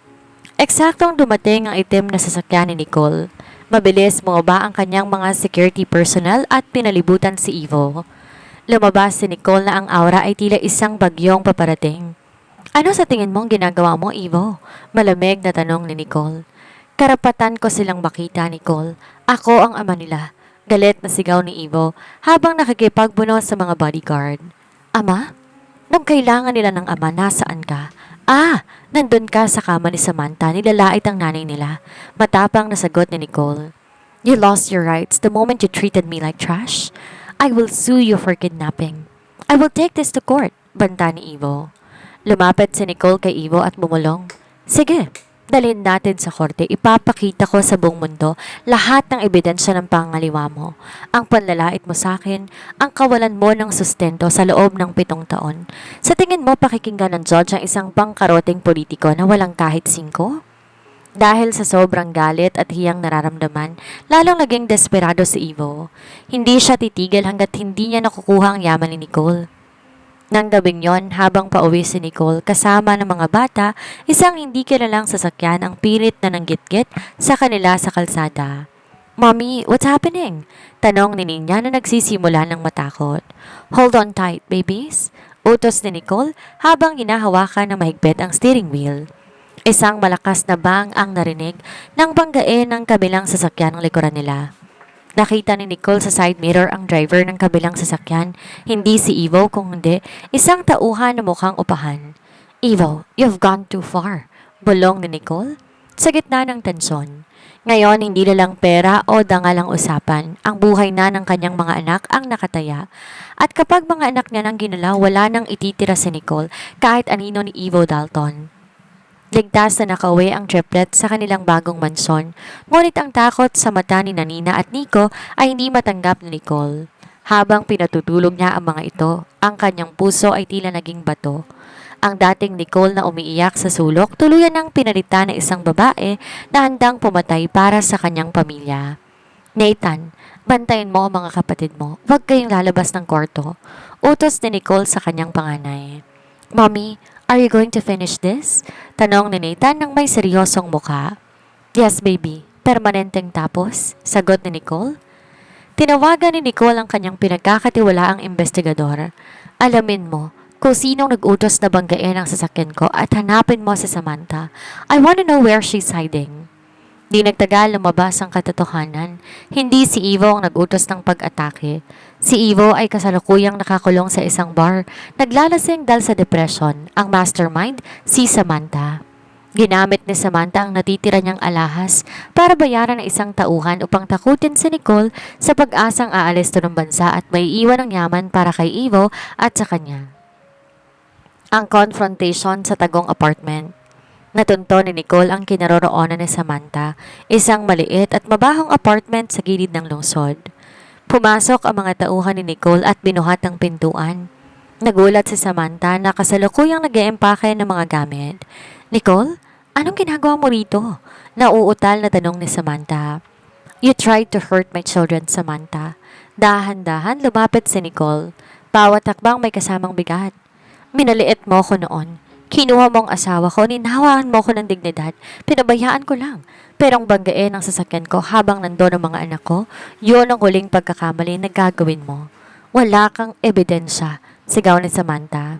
Eksaktong dumating ang itim na sasakyan ni Nicole. Mabilis bumaba ang kanyang mga security personnel at pinalibutan si Ivo. Lumabas si Nicole na ang aura ay tila isang bagyong paparating. Ano sa tingin mong ginagawa mo, Ivo? Malamig na tanong ni Nicole. Karapatan ko silang makita, Nicole. Ako ang ama nila. Galit na sigaw ni Ivo habang nakikipagbuno sa mga bodyguard. Ama? Nung kailangan nila ng ama, nasaan ka? Nandun ka sa kama ni Samantha, nilalait ang nanay nila. Matapang na sagot ni Nicole. You lost your rights the moment you treated me like trash. I will sue you for kidnapping. I will take this to court, banta ni Ivo. Lumapit si Nicole kay Ivo at bumulong. Sige, Dalhin natin sa korte, ipapakita ko sa buong mundo lahat ng ebidensya ng pangaliwa mo. Ang panlalait mo sa akin, ang kawalan mo ng sustento sa loob ng 7 taon. Sa tingin mo, pakikinggan ng judge ang isang pangkaroting politiko na walang kahit 5? Dahil sa sobrang galit at hiyang nararamdaman, lalong naging desperado si Ivo. Hindi siya titigil hanggat hindi niya nakukuha ang yaman ni Nicole. Nang gabing yon, habang pauwi si Nicole kasama ng mga bata, isang hindi kilalang sasakyan ang pilit na nanggit-git sa kanila sa kalsada. "Mommy, what's happening?" Tanong ni Nina na nagsisimula ng matakot. "Hold on tight, babies," utos ni Nicole habang hinahawakan ng mahigpit ang steering wheel. Isang malakas na bang ang narinig nang banggain ng kabilang sasakyan ng likuran nila. Nakita ni Nicole sa side mirror ang driver ng kabilang sasakyan, hindi si Ivo kung hindi isang tauhan na mukhang upahan. "Ivo, you've gone too far," bulong ni Nicole sa gitna ng tensyon. Ngayon, hindi na lang pera o dangal ang usapan. Ang buhay na ng kanyang mga anak ang nakataya. At kapag mga anak niya nang ginalaw, wala nang ititira si Nicole kahit anino ni Ivo Dalton. Ligtas na nakauwi ang triplet sa kanilang bagong mansyon, ngunit ang takot sa mata ni Nina at Nico ay hindi matanggap ni Nicole. Habang pinatutulog niya ang mga ito, ang kanyang puso ay tila naging bato. Ang dating Nicole na umiiyak sa sulok, tuluyan ng pinalitan ng isang babae na handang pumatay para sa kanyang pamilya. "Nathan, bantayan mo ang mga kapatid mo. Huwag kayong lalabas ng kwarto," utos ni Nicole sa kanyang panganay. "Mommy, are you going to finish this?" Tanong ni Nathan ng may seryosong mukha. "Yes, baby. Permanenteng tapos," sagot ni Nicole. Tinawagan ni Nicole ang kanyang pinagkakatiwalaang investigador. "Alamin mo kung sinong nag-utos na banggain ang sasakyan ko at hanapin mo si Samantha. I wanna know where she's hiding." Di nagtagal lumabas ang katotohanan. Hindi si Ivo ang nag-utos ng pag-atake. Si Ivo ay kasalukuyang nakakulong sa isang bar, naglalasing dahil sa depression. Ang mastermind, si Samantha. Ginamit ni Samantha ang natitira niyang alahas para bayaran ng isang tauhan upang takutin si Nicole sa pag-asang aalis to ng bansa at may iwan ng yaman para kay Ivo at sa kanya. Ang confrontation sa tagong apartment. Natunto ni Nicole ang kinaroroonan ni Samantha, isang maliit at mabahong apartment sa gilid ng lungsod. Pumasok ang mga tauhan ni Nicole at binuhat ang pintuan. Nagulat si Samantha na kasalukuyang nag-eempake ng mga gamit. "Nicole, anong ginagawa mo rito?" Nauutal na tanong ni Samantha. "You tried to hurt my children, Samantha." Dahan-dahan lumapit si Nicole. Bawat takbang may kasamang bigat. "Minaliit mo ko noon. Kinuha mo ang asawa ko, ninawaan mo ko ng dignidad, pinabayaan ko lang. Pero ang banggain ang sasakyan ko habang nandoon ang mga anak ko, yun ang huling pagkakamali na gagawin mo. Wala kang ebidensya," sigaw ni Samantha.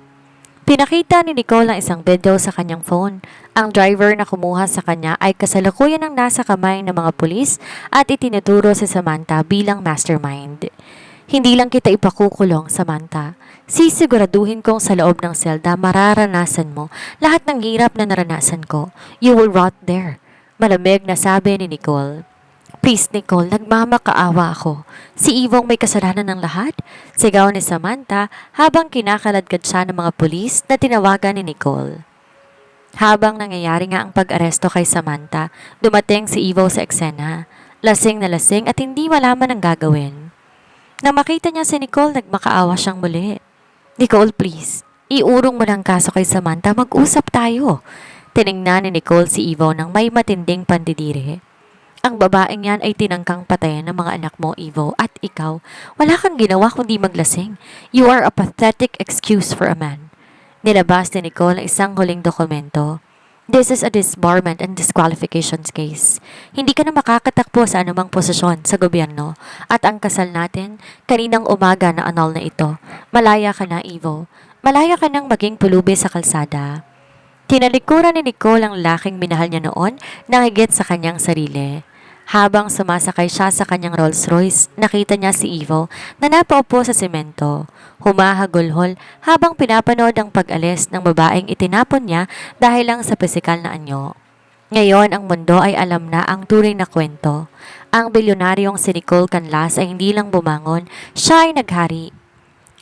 Pinakita ni Nicole ang isang video sa kanyang phone. Ang driver na kumuha sa kanya ay kasalukuyan ang nasa kamay ng mga pulis at itinuturo si Samantha bilang mastermind. "Hindi lang kita ipakukulong, Samantha. Sisiguraduhin kong sa loob ng selda mararanasan mo lahat ng hirap na naranasan ko. You will rot there," malamig na sabi ni Nicole. "Please, Nicole, nagmamakaawa ako. Si Ivong may kasalanan ng lahat?" sigaw ni Samantha habang kinakaladkad siya ng mga pulis na tinawagan ni Nicole. Habang nangyayari nga ang pag-aresto kay Samantha, dumating si Ivo sa eksena. Lasing na lasing at hindi malaman ang gagawin. Nang makita niya si Nicole, nagmakaawa siyang muli. "Nicole, please, iurong mo ng kaso kay Samantha, mag-usap tayo." Tiningnan ni Nicole si Ivo nang may matinding pandidiri. "Ang babaeng yan ay tinangkang patayan ng mga anak mo, Ivo, at ikaw, wala kang ginawa kundi maglasing. You are a pathetic excuse for a man." Nilabas ni Nicole ang isang huling dokumento. "This is a disbarment and disqualifications case. Hindi ka na makakatakbo sa anumang posisyon sa gobyerno at ang kasal natin, kaninang umaga na annul na ito. Malaya ka na, Ivo. Malaya ka nang maging pulubi sa kalsada." Tinalikuran ni Nicole ang laking minahal niya noon na higit sa kanyang sarili. Habang sumasakay siya sa kanyang Rolls Royce, nakita niya si Ivo na napaupo sa semento. Humahagulhol habang pinapanood ang pag-alis ng babaeng itinapon niya dahil lang sa pisikal na anyo. Ngayon ang mundo ay alam na ang tunay na kwento. Ang bilyonaryong si Nicole Canlas ay hindi lang bumangon, siya ay naghari.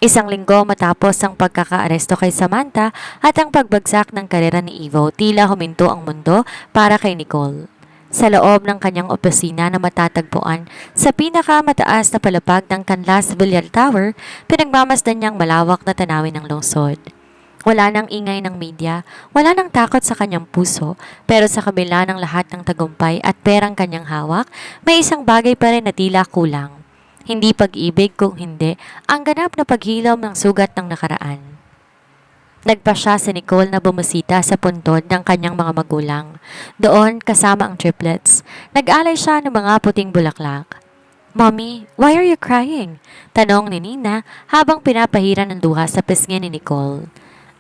Isang linggo matapos ang pagkakaaresto kay Samantha at ang pagbagsak ng karera ni Evo, tila huminto ang mundo para kay Nicole. Sa loob ng kanyang opisina na matatagpuan sa pinakamataas na palapag ng Canlas Villar Tower, pinagmamasdan niyang malawak na tanawin ng lungsod. Wala nang ingay ng media, wala nang takot sa kanyang puso, pero sa kabila ng lahat ng tagumpay at perang kanyang hawak, may isang bagay pa rin na tila kulang. Hindi pag-ibig kung hindi ang ganap na paghilom ng sugat ng nakaraan. Nagpa siya si Nicole na bumusita sa puntod ng kanyang mga magulang. Doon kasama ang triplets. Nag-alay siya ng mga puting bulaklak. "Mommy, why are you crying?" Tanong ni Nina habang pinapahiran ng duha sa pisngi ni Nicole.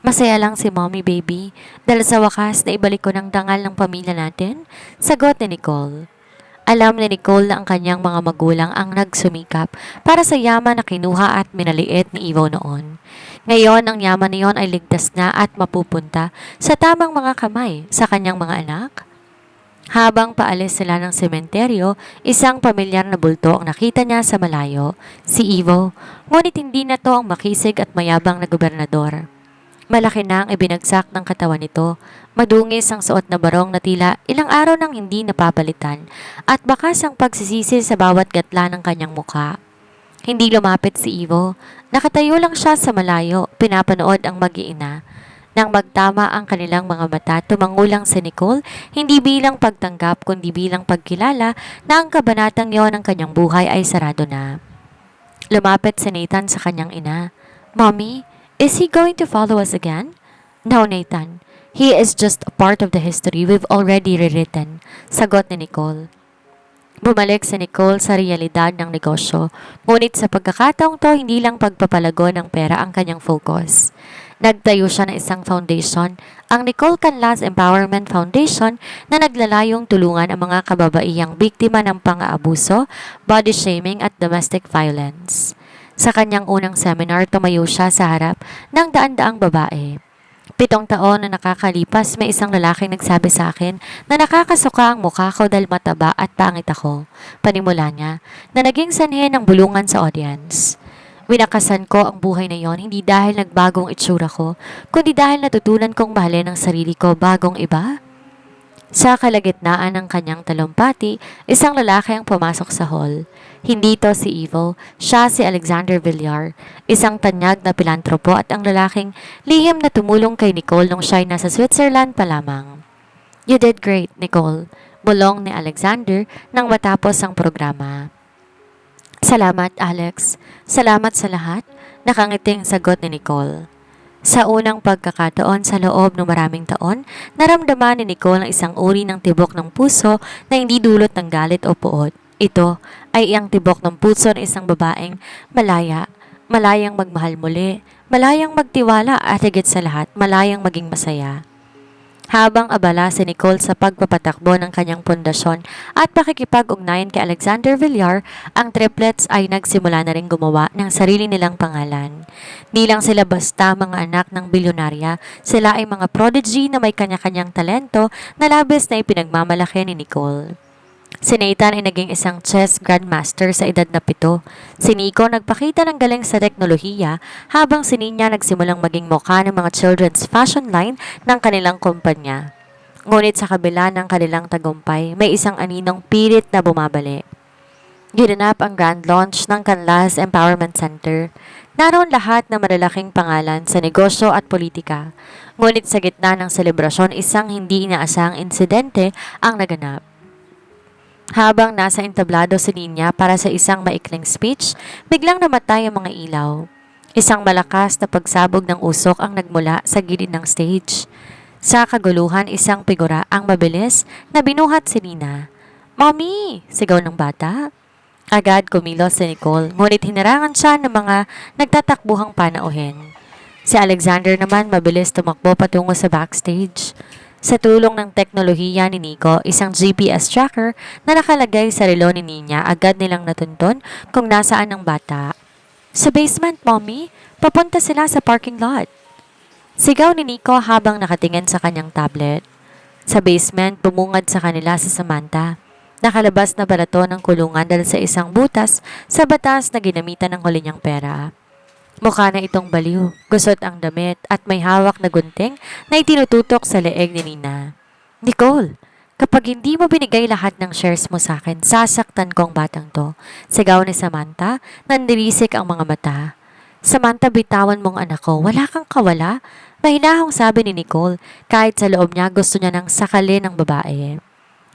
"Masaya lang si Mommy, baby, dahil sa wakas na ibalik ko ng dangal ng pamilya natin," sagot ni Nicole. Alam ni Nicole na ang kanyang mga magulang ang nagsumikap para sa yaman na kinuha at minaliit ni Evo noon. Ngayon, ang yaman niyon ay ligtas na at mapupunta sa tamang mga kamay sa kanyang mga anak. Habang paalis sila ng sementeryo, isang pamilyar na bulto ang nakita niya sa malayo, si Evo. Ngunit hindi na to ang makisig at mayabang na gobernador. Malaki na ang ibinagsak ng katawan nito. Madungis ang suot na barong na tila ilang araw nang hindi napapalitan at bakas ang pagsisisi sa bawat gatla ng kanyang mukha. Hindi lumapit si Evo. Nakatayo lang siya sa malayo, pinapanood ang mag-iina. Nang magtama ang kanilang mga mata, tumangulang si Nicole, hindi bilang pagtanggap kundi bilang pagkilala na ang kabanatang yon ng kanyang buhay ay sarado na. Lumapit si Nathan sa kanyang ina. "Mommy, is he going to follow us again?" "No, Nathan. He is just a part of the history we've already rewritten," sagot ni Nicole. Bumalik si Nicole sa realidad ng negosyo, ngunit sa pagkakataong to hindi lang pagpapalago ng pera ang kanyang focus. Nagtayo siya ng isang foundation, ang Nicole Canlas Empowerment Foundation, na naglalayong tulungan ang mga kababaihang biktima ng pang-aabuso, body shaming at domestic violence. Sa kanyang unang seminar, tumayo siya sa harap ng daan-daang babae. 7 taon na nakakalipas, may isang lalaking nagsabi sa akin na nakakasuka ang mukha ko dahil mataba at pangit ako. Panimula niya na naging sanhi ng bulungan sa audience. Winakasan ko ang buhay na yon hindi dahil nagbagong itsura ko, kundi dahil natutunan kong mahalin ang sarili ko bagong iba. Sa kalagitnaan ng kanyang talumpati, isang lalaki ang pumasok sa hall. Hindi to si Evo, siya si Alexander Villar, isang tanyag na pilantropo at ang lalaking lihim na tumulong kay Nicole nung siya'y nasa Switzerland pa lamang. "You did great, Nicole," bulong ni Alexander nang matapos ang programa. "Salamat, Alex. Salamat sa lahat," nakangiting sagot ni Nicole. Sa unang pagkakataon sa loob ng maraming taon, naramdaman ni Nicole ang isang uri ng tibok ng puso na hindi dulot ng galit o puot. Ito ay ang tibok ng puso ng isang babaeng malaya, malayang magmahal muli, malayang magtiwala at higit sa lahat, malayang maging masaya. Habang abala si Nicole sa pagpapatakbo ng kanyang pundasyon at pakikipag-ugnayan kay Alexander Villar, ang triplets ay nagsimula na rin gumawa ng sarili nilang pangalan. Di lang sila basta mga anak ng bilyonarya, sila ay mga prodigy na may kanya-kanyang talento na labis na ipinagmamalaki ni Nicole. Si Nathan ay naging isang chess grandmaster sa edad na 7. Si Nico nagpakita ng galing sa teknolohiya habang si Nina nagsimulang maging mukha ng mga children's fashion line ng kanilang kumpanya. Ngunit sa kabila ng kanilang tagumpay, may isang aninong pilit na bumabalik. Ginanap ang grand launch ng Canlas Empowerment Center. Naroon lahat ng malalaking pangalan sa negosyo at politika. Ngunit sa gitna ng selebrasyon, isang hindi inaasahang insidente ang naganap. Habang nasa entablado si Nina para sa isang maikling speech, biglang namatay ang mga ilaw. Isang malakas na pagsabog ng usok ang nagmula sa gilid ng stage. Sa kaguluhan, isang figura ang mabilis na binuhat si Nina. "Mommy!" sigaw ng bata. Agad kumilos si Nicole, ngunit hinarangan siya ng mga nagtatakbuhang panauhin. Si Alexander naman mabilis tumakbo patungo sa backstage. Sa tulong ng teknolohiya ni Nico, isang GPS tracker na nakalagay sa relo ni Nina, agad nilang natuntun kung nasaan ang bata. "Sa basement, Mommy. Papunta sila sa parking lot." Sigaw ni Nico habang nakatingin sa kanyang tablet. Sa basement, bumungad sa kanila si Samantha. Nakalabas na balato ng kulungan dahil sa isang butas sa batas na ginamitan ng huli niyang pera. Mukha na itong baliw, gusot ang damit at may hawak na gunting na itinututok sa leeg ni Nina. Nicole, kapag hindi mo binigay lahat ng shares mo sa akin, sasaktan ko ang batang to. Sigaw ni Samantha, nandirisik ang mga mata. Samantha, bitawan mong anak ko, wala kang kawala. Mahinahong sabi ni Nicole, kahit sa loob niya gusto niya nang sakalin ng babae.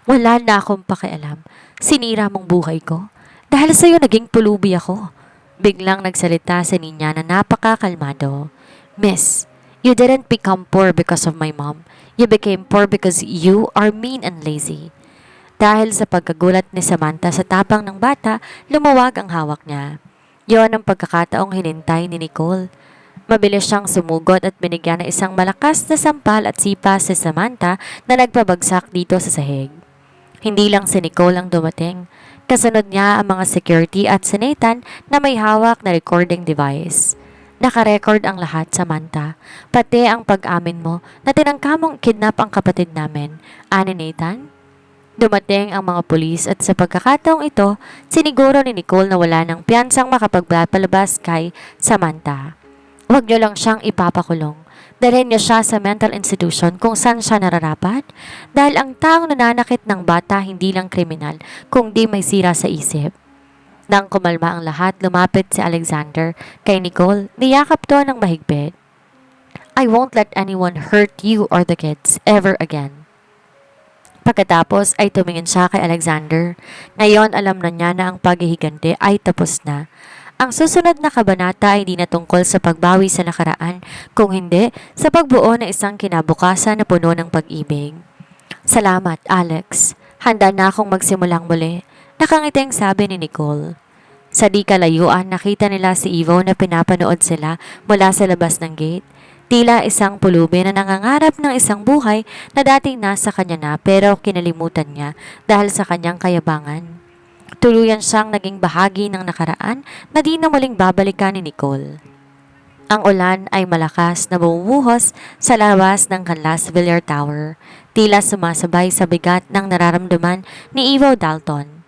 Wala na akong pakialam. Sinira mong buhay ko. Dahil sa'yo naging pulubi ako. Biglang nagsalita si Nina na napakakalmado. Miss, you didn't become poor because of my mom. You became poor because you are mean and lazy. Dahil sa pagkagulat ni Samantha sa tapang ng bata, lumuwag ang hawak niya. Yon ang pagkakataong hinintay ni Nicole. Mabilis siyang sumugot at binigyan ng isang malakas na sampal at sipa si Samantha na nagpabagsak dito sa sahig. Hindi lang si Nicole ang dumating. Kasunod niya ang mga security at si Nathan na may hawak na recording device. Nakarecord ang lahat, Samantha. Pati ang pag-amin mo na tinangka mong kidnap ang kapatid namin. Ani Nathan? Dumating ang mga pulis at sa pagkakataong ito, siniguro ni Nicole na wala ng piyansang makapagpalabas kay Samantha. Huwag niyo lang siyang ipapakulong. Dalhin niyo siya sa mental institution kung saan siya nararapat dahil ang taong nananakit ng bata hindi lang kriminal kundi may sira sa isip. Nang kumalma ang lahat, lumapit si Alexander kay Nicole, niyakap to ng mahigpit. I won't let anyone hurt you or the kids ever again. Pagkatapos ay tumingin siya kay Alexander. Ngayon alam na niya na ang paghihiganti ay tapos na. Ang susunod na kabanata ay hindi na tungkol sa pagbawi sa nakaraan, kung hindi sa pagbuo ng isang kinabukasan na puno ng pag-ibig. Salamat, Alex. Handa na akong magsimulang muli. Nakangiting sabi ni Nicole. Sa di kalayuan, nakita nila si Ivo na pinapanood sila mula sa labas ng gate. Tila isang pulubi na nangangarap ng isang buhay na dating nasa kanya na pero kinalimutan niya dahil sa kanyang kayabangan. Tuluyan siyang naging bahagi ng nakaraan na di na muling babalikan ni Nicole. Ang ulan ay malakas na bumubuhos sa labas ng Canlas Villar Tower, tila sumasabay sa bigat ng nararamdaman ni Ivo Dalton.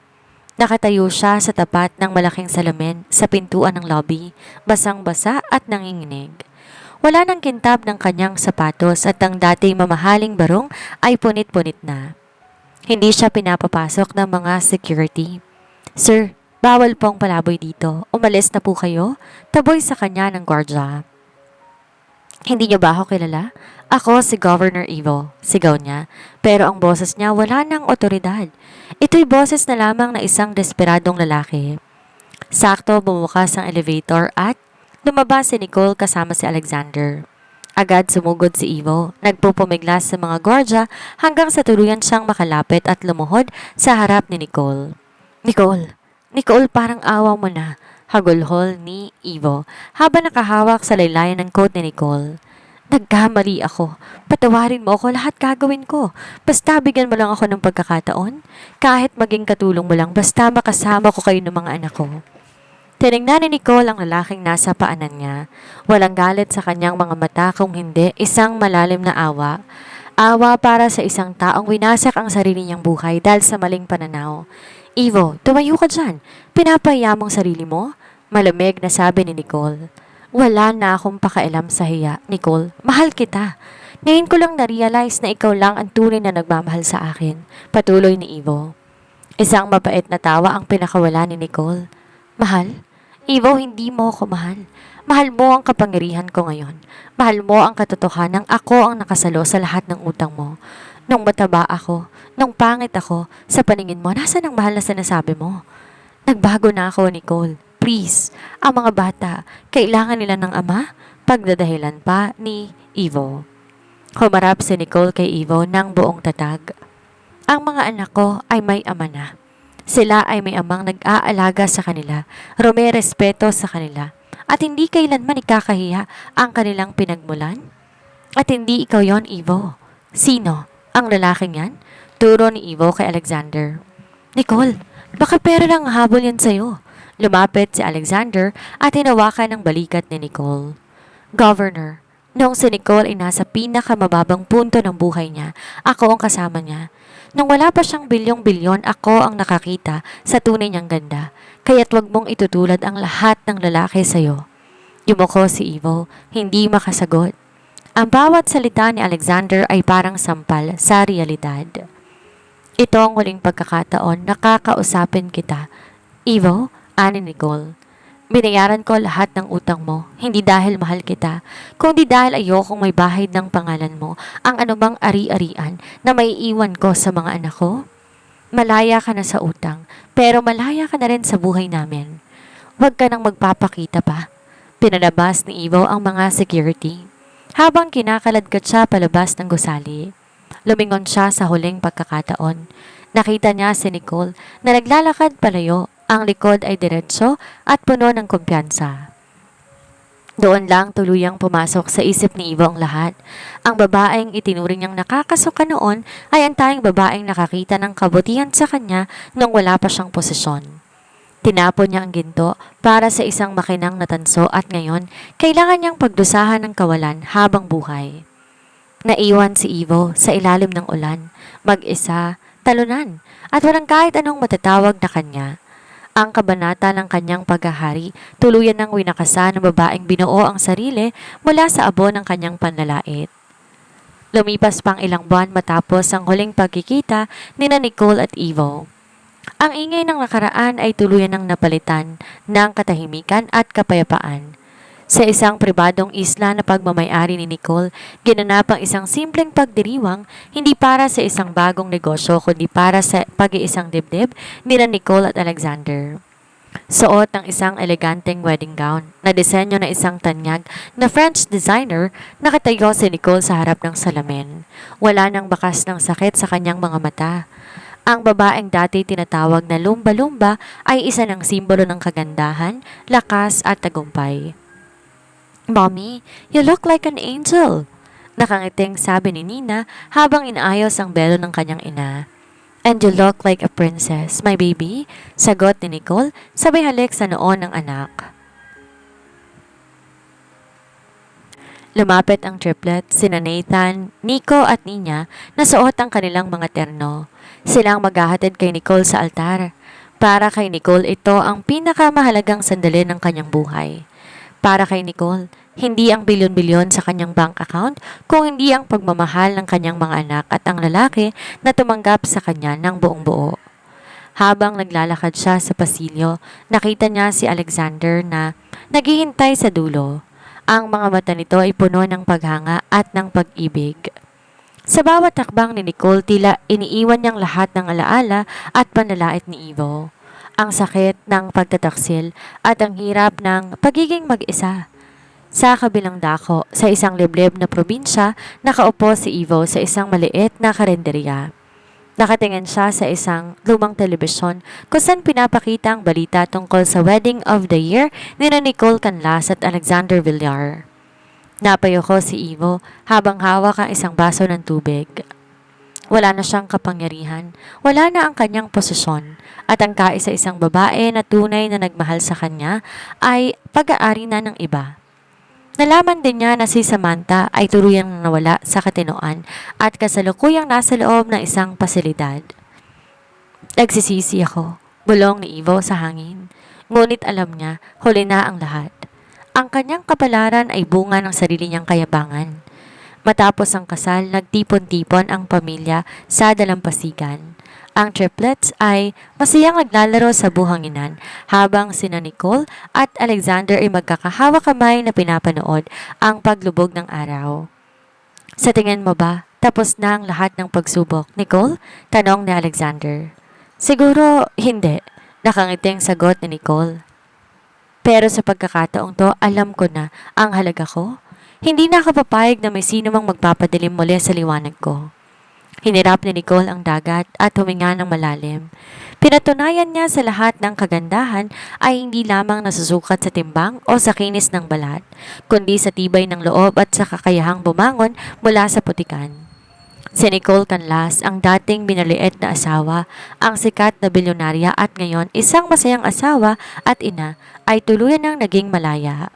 Nakatayo siya sa tapat ng malaking salamin sa pintuan ng lobby, basang-basa at nanginginig. Wala nang kintab ng kanyang sapatos at ang dating mamahaling barong ay punit-punit na. Hindi siya pinapapasok ng mga security. Sir, bawal pong palaboy dito. Umalis na po kayo. Taboy sa kanya ng gwardya. Hindi niyo ba ako kilala? Ako si Governor Ivo, sigaw niya. Pero ang boses niya wala ng otoridad. Ito'y boses na lamang na isang desperadong lalaki. Sakto bumukas ang elevator at lumabas si Nicole kasama si Alexander. Agad sumugod si Ivo, nagpupumiglas sa mga gwardya hanggang sa tuluyan siyang makalapit at lumuhod sa harap ni Nicole. Nicole, parang awa mo na, hagulhol ni Ivo habang nakahawak sa laylayan ng coat ni Nicole. Nagkamali ako. Patawarin mo ako, lahat gagawin ko. Basta bigyan mo lang ako ng pagkakataon. Kahit maging katulong mo lang, basta makasama ko kayo ng mga anak ko. Tinignan ni Nicole ang lalaking nasa paanan niya. Walang galit sa kanyang mga mata kung hindi isang malalim na awa. Awa para sa isang taong winasak ang sarili niyang buhay dahil sa maling pananaw. Ivo, tumayo ka dyan. Pinapahiya mong sarili mo? Malamig na sabi ni Nicole. Wala na akong pakailam sa hiya, Nicole. Mahal kita. Ngayon ko lang na-realize na ikaw lang ang tunay na nagmamahal sa akin. Patuloy ni Ivo. Isang mabait na tawa ang pinakawala ni Nicole. Mahal? Ivo, hindi mo ako mahal. Mahal mo ang kapangyarihan ko ngayon. Mahal mo ang katotohanang ako ang nakasalo sa lahat ng utang mo. Nung mataba ako, nung pangit ako, sa paningin mo, nasan ang mahal na sinasabi mo? Nagbago na ako, Nicole. Please, ang mga bata, kailangan nila ng ama? Pagdadahilan pa ni Ivo. Humarap si Nicole kay Ivo ng buong tatag. Ang mga anak ko ay may ama na. Sila ay may amang nag-aalaga sa kanila, rumerespeto sa kanila, at hindi kailanman ikakahiya ang kanilang pinagmulan. At hindi ikaw yon, Ivo. Sino? Ang lalaking yan? Turo ni Ivo kay Alexander. Nicole, baka pera lang ang habol yan sa'yo. Lumapit si Alexander at hinawakan ng balikat ni Nicole. Governor, noong si Nicole ay nasa pinakamababang punto ng buhay niya, ako ang kasama niya. Nung wala pa siyang bilyong-bilyon, ako ang nakakita sa tunay niyang ganda. Kaya't wag mong itutulad ang lahat ng lalaki sa'yo. Yumuko si Ivo, hindi makasagot. Ang bawat salita ni Alexander ay parang sampal sa realidad. Ito ang huling pagkakataon na kakausapin kita. Ivo, ani Nicole. Binayaran ko lahat ng utang mo, hindi dahil mahal kita, kundi dahil ayokong may bahid ng pangalan mo ang anumang ari-arian na maiiwan ko sa mga anak ko. Malaya ka na sa utang, pero malaya ka na rin sa buhay namin. Huwag ka nang magpapakita pa. Pinalabas ni Ivo ang mga security. Habang kinakaladkad siya palabas ng gusali, lumingon siya sa huling pagkakataon. Nakita niya si Nicole na naglalakad palayo. Ang likod ay diretso at puno ng kumpiyansa. Doon lang tuluyang pumasok sa isip ni Ivo ang lahat. Ang babaeng itinuring niyang nakakasuka noon ay ang tanging babaeng nakakita ng kabutihan sa kanya nung wala pa siyang posisyon. Tinapon niya ang ginto para sa isang makinang na tanso at ngayon kailangan niyang pagdusahan ng kawalan habang buhay. Naiwan si Ivo sa ilalim ng ulan, mag-isa, talunan, at walang kahit anong matatawag na kanya. Ang kabanata ng kanyang paghahari, tuluyan ng winakasan ng babaeng binuo ang sarili mula sa abo ng kanyang panlalait. Lumipas pang ilang buwan matapos ang huling pagkikita ni Nicole at Ivo. Ang ingay ng nakaraan ay tuluyan ng napalitan ng katahimikan at kapayapaan. Sa isang pribadong isla na pagmamayari ni Nicole, ginanap ang isang simpleng pagdiriwang hindi para sa isang bagong negosyo kundi para sa pag-iisang dibdib ni Nicole at Alexander. Suot ng isang eleganteng wedding gown na disenyo na isang tanyag na French designer, nakatayo si Nicole sa harap ng salamin. Wala nang bakas ng sakit sa kanyang mga mata. Ang babaeng dati tinatawag na lumba-lumba ay isa ng simbolo ng kagandahan, lakas at tagumpay. "Mommy, you look like an angel," nakangiting sabi ni Nina habang inaayos ang belo ng kanyang ina. "And you look like a princess, my baby," sagot ni Nicole sabay halik sa noo ng anak. Lumapit ang triplet, sina Nathan, Nico at Nina na suot ang kanilang mga terno. Silang maghahatid kay Nicole sa altar. Para kay Nicole ito ang pinakamahalagang sandali ng kanyang buhay. Para kay Nicole, hindi ang bilyon-bilyon sa kanyang bank account, kung hindi ang pagmamahal ng kanyang mga anak at ang lalaki na tumanggap sa kanya ng buong buo. Habang naglalakad siya sa pasilyo, nakita niya si Alexander na naghihintay sa dulo. Ang mga mata nito ay puno ng paghanga at ng pag-ibig. Sa bawat takbang ni Nicole, tila iniiwan niyang lahat ng alaala at panlalait ni Ivo. Ang sakit ng pagtataksil at ang hirap ng pagiging mag-isa. Sa kabilang dako, sa isang liblib na probinsya, nakaupo si Ivo sa isang maliit na karinderya. Nakatingin siya sa isang lumang telebisyon kung saan pinapakita ang balita tungkol sa wedding of the year ni Nicole Canlas at Alexander Villar. Napayoko si Ivo habang hawak ang isang baso ng tubig. Wala na siyang kapangyarihan, wala na ang kanyang posisyon, at ang kaisa-isang babae na tunay na nagmahal sa kanya ay pag-aari na ng iba. Nalaman din niya na si Samantha ay tuluyang nawala sa katinoan at kasalukuyang nasa loob ng isang pasilidad. Nagsisisi ako, bulong ni Ivo sa hangin. Ngunit alam niya, huli na ang lahat. Ang kanyang kapalaran ay bunga ng sarili niyang kayabangan. Matapos ang kasal, nagtipon-tipon ang pamilya sa dalampasigan. Ang triplets ay masayang naglalaro sa buhanginan habang sina Nicole at Alexander ay magkakahawa kamay na pinapanood ang paglubog ng araw. "Sa tingin mo ba, tapos na ang lahat ng pagsubok, Nicole?" tanong ni Alexander. "Siguro hindi," nakangiting sagot ni Nicole. "Pero sa pagkakataong to, alam ko na ang halaga ko. Hindi na ako papayag na may sino mang magpapadilim muli sa liwanag ko." Hinirap ni Nicole ang dagat at huminga ng malalim. Pinatunayan niya sa lahat ng kagandahan ay hindi lamang nasusukat sa timbang o sa kinis ng balat, kundi sa tibay ng loob at sa kakayahang bumangon mula sa putikan. Si Nicole Canlas, ang dating binaliit na asawa, ang sikat na bilyonarya at ngayon isang masayang asawa at ina, ay tuluyan ng naging malaya.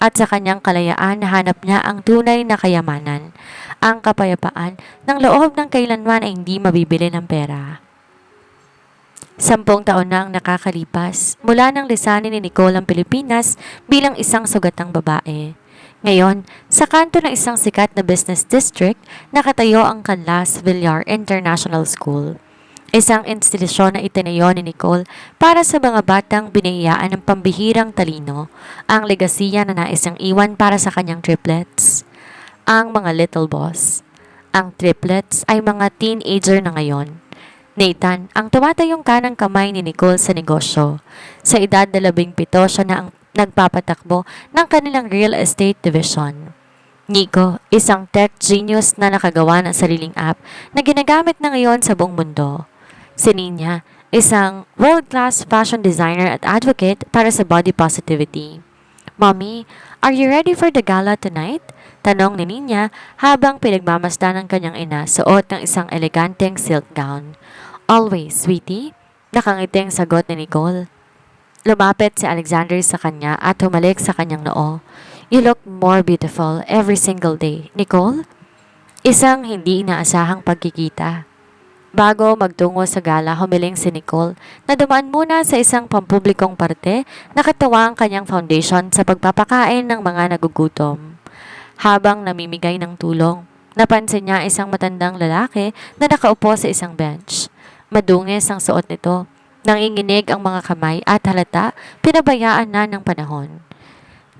At sa kanyang kalayaan, nahanap niya ang tunay na kayamanan, ang kapayapaan ng loob ng kailanman ay hindi mabibili ng pera. 10 taon na ang nakakalipas mula nang lisanin ni Nicole ang Pilipinas bilang isang sugatang babae. Ngayon, sa kanto ng isang sikat na business district, nakatayo ang Canlas Villar International School. Isang institusyon na itinayo ni Nicole para sa mga batang binihiyaan ng pambihirang talino, ang legasiya na nais niyang iwan para sa kanyang triplets, ang mga little boss. Ang triplets ay mga teenager na ngayon. Nathan, ang tumatayong kanang kamay ni Nicole sa negosyo. Sa edad na 17 siya na ang nagpapatakbo ng kanilang real estate division. Nico, isang tech genius na nakagawa ng sariling app na ginagamit na ngayon sa buong mundo. Si Nina, isang world-class fashion designer at advocate para sa body positivity. Mommy, are you ready for the gala tonight? Tanong ni Nina habang pinagmamasdan ng kanyang ina suot ng isang eleganteng silk gown. Always, sweetie. Nakangiting sagot ni Nicole. Lumapit si Alexander sa kanya at humalik sa kanyang noo. You look more beautiful every single day, Nicole. Isang hindi inaasahang pagkikita. Bago magtungo sa gala, humiling si Nicole na dumaan muna sa isang pampublikong parte na katawa ang kanyang foundation sa pagpapakain ng mga nagugutom. Habang namimigay ng tulong, napansin niya isang matandang lalaki na nakaupo sa isang bench. Madungis ang suot nito. Nanginginig ang mga kamay at halata pinabayaan na ng panahon.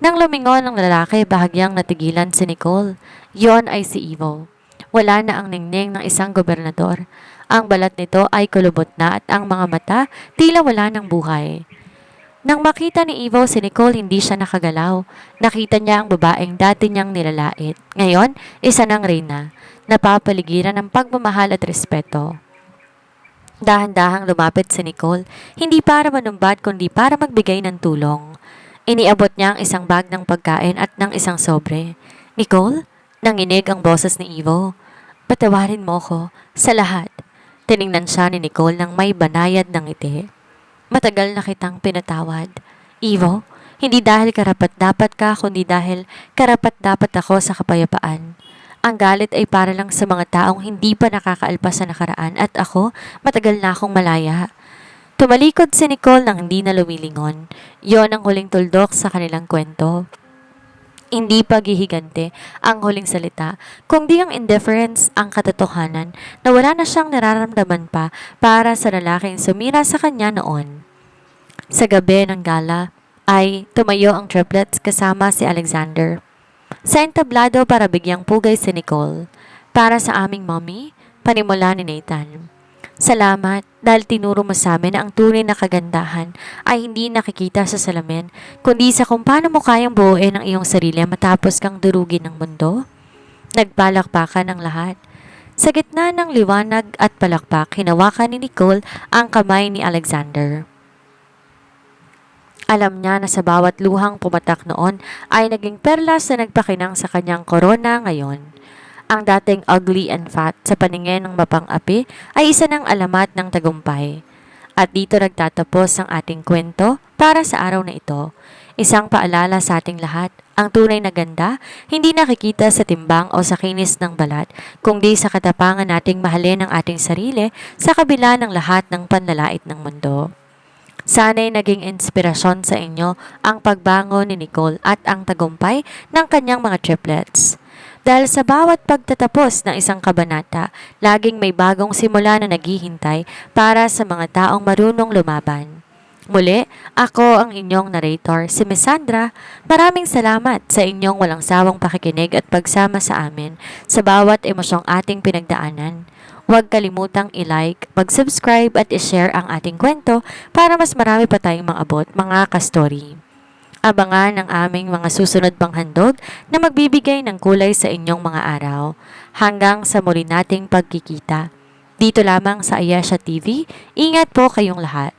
Nang lumingon ang lalaki, bahagyang natigilan si Nicole. Yon ay si Ivo. Wala na ang ningning ng isang gobernador. Ang balat nito ay kulubot na at ang mga mata tila wala ng buhay. Nang makita ni Ivo si Nicole, hindi siya nakagalaw. Nakita niya ang babaeng dati niyang nilalait. Ngayon, isa ng reyna. Napapaligiran ng pagmamahal at respeto. Dahan-dahang lumapit si Nicole, hindi para manumbat kundi para magbigay ng tulong. Iniabot niya ang isang bag ng pagkain at ng isang sobre. Nicole, nanginig ang boses ni Ivo. Patawarin mo ko sa lahat. Tiningnan siya ni Nicole nang may banayad ng ngiti. Matagal na kitang pinatawad. Ivo, hindi dahil karapat-dapat ka kundi dahil karapat-dapat ako sa kapayapaan. Ang galit ay para lang sa mga taong hindi pa nakakaalpas sa nakaraan at ako, matagal na akong malaya. Tumalikod si Nicole nang hindi na lumilingon. Yon ang huling tuldok sa kanilang kwento. Hindi paghihigante ang huling salita, kundi ang indifference, ang katotohanan na wala na siyang nararamdaman pa para sa lalaking sumira sa kanya noon. Sa gabi ng gala ay tumayo ang triplets kasama si Alexander. Sa entablado para bigyang pugay si Nicole. Para sa aming mommy, panimula ni Nathan. Salamat dahil tinuro mo sa amin na ang tunay na kagandahan ay hindi nakikita sa salamin, kundi sa kung paano mo kayang buuin ang iyong sarili matapos kang durugin ng mundo. Nagpalakpakan ang lahat. Sa gitna ng liwanag at palakpak, hinawakan ni Nicole ang kamay ni Alexander. Alam niya na sa bawat luhang pumatak noon ay naging perlas na nagpakinang sa kanyang korona ngayon. Ang dating ugly and fat sa paningin ng mapang-api ay isa ng alamat ng tagumpay. At dito nagtatapos ang ating kwento para sa araw na ito. Isang paalala sa ating lahat, ang tunay na ganda hindi nakikita sa timbang o sa kinis ng balat, kundi sa katapangan nating mahalin ang ating sarili sa kabila ng lahat ng panlalait ng mundo. Sana'y naging inspirasyon sa inyo ang pagbangon ni Nicole at ang tagumpay ng kanyang mga triplets. Dahil sa bawat pagtatapos ng isang kabanata, laging may bagong simula na naghihintay para sa mga taong marunong lumaban. Muli, ako ang inyong narrator, si Miss Sandra. Maraming salamat sa inyong walang sawang pakikinig at pagsama sa amin sa bawat emosyong ating pinagdaanan. Huwag kalimutang i-like, mag-subscribe at i-share ang ating kwento para mas marami pa tayong maabot mga ka-story. Abangan ang aming mga susunod pang handog na magbibigay ng kulay sa inyong mga araw. Hanggang sa muli nating pagkikita. Dito lamang sa Ayesha TV, ingat po kayong lahat.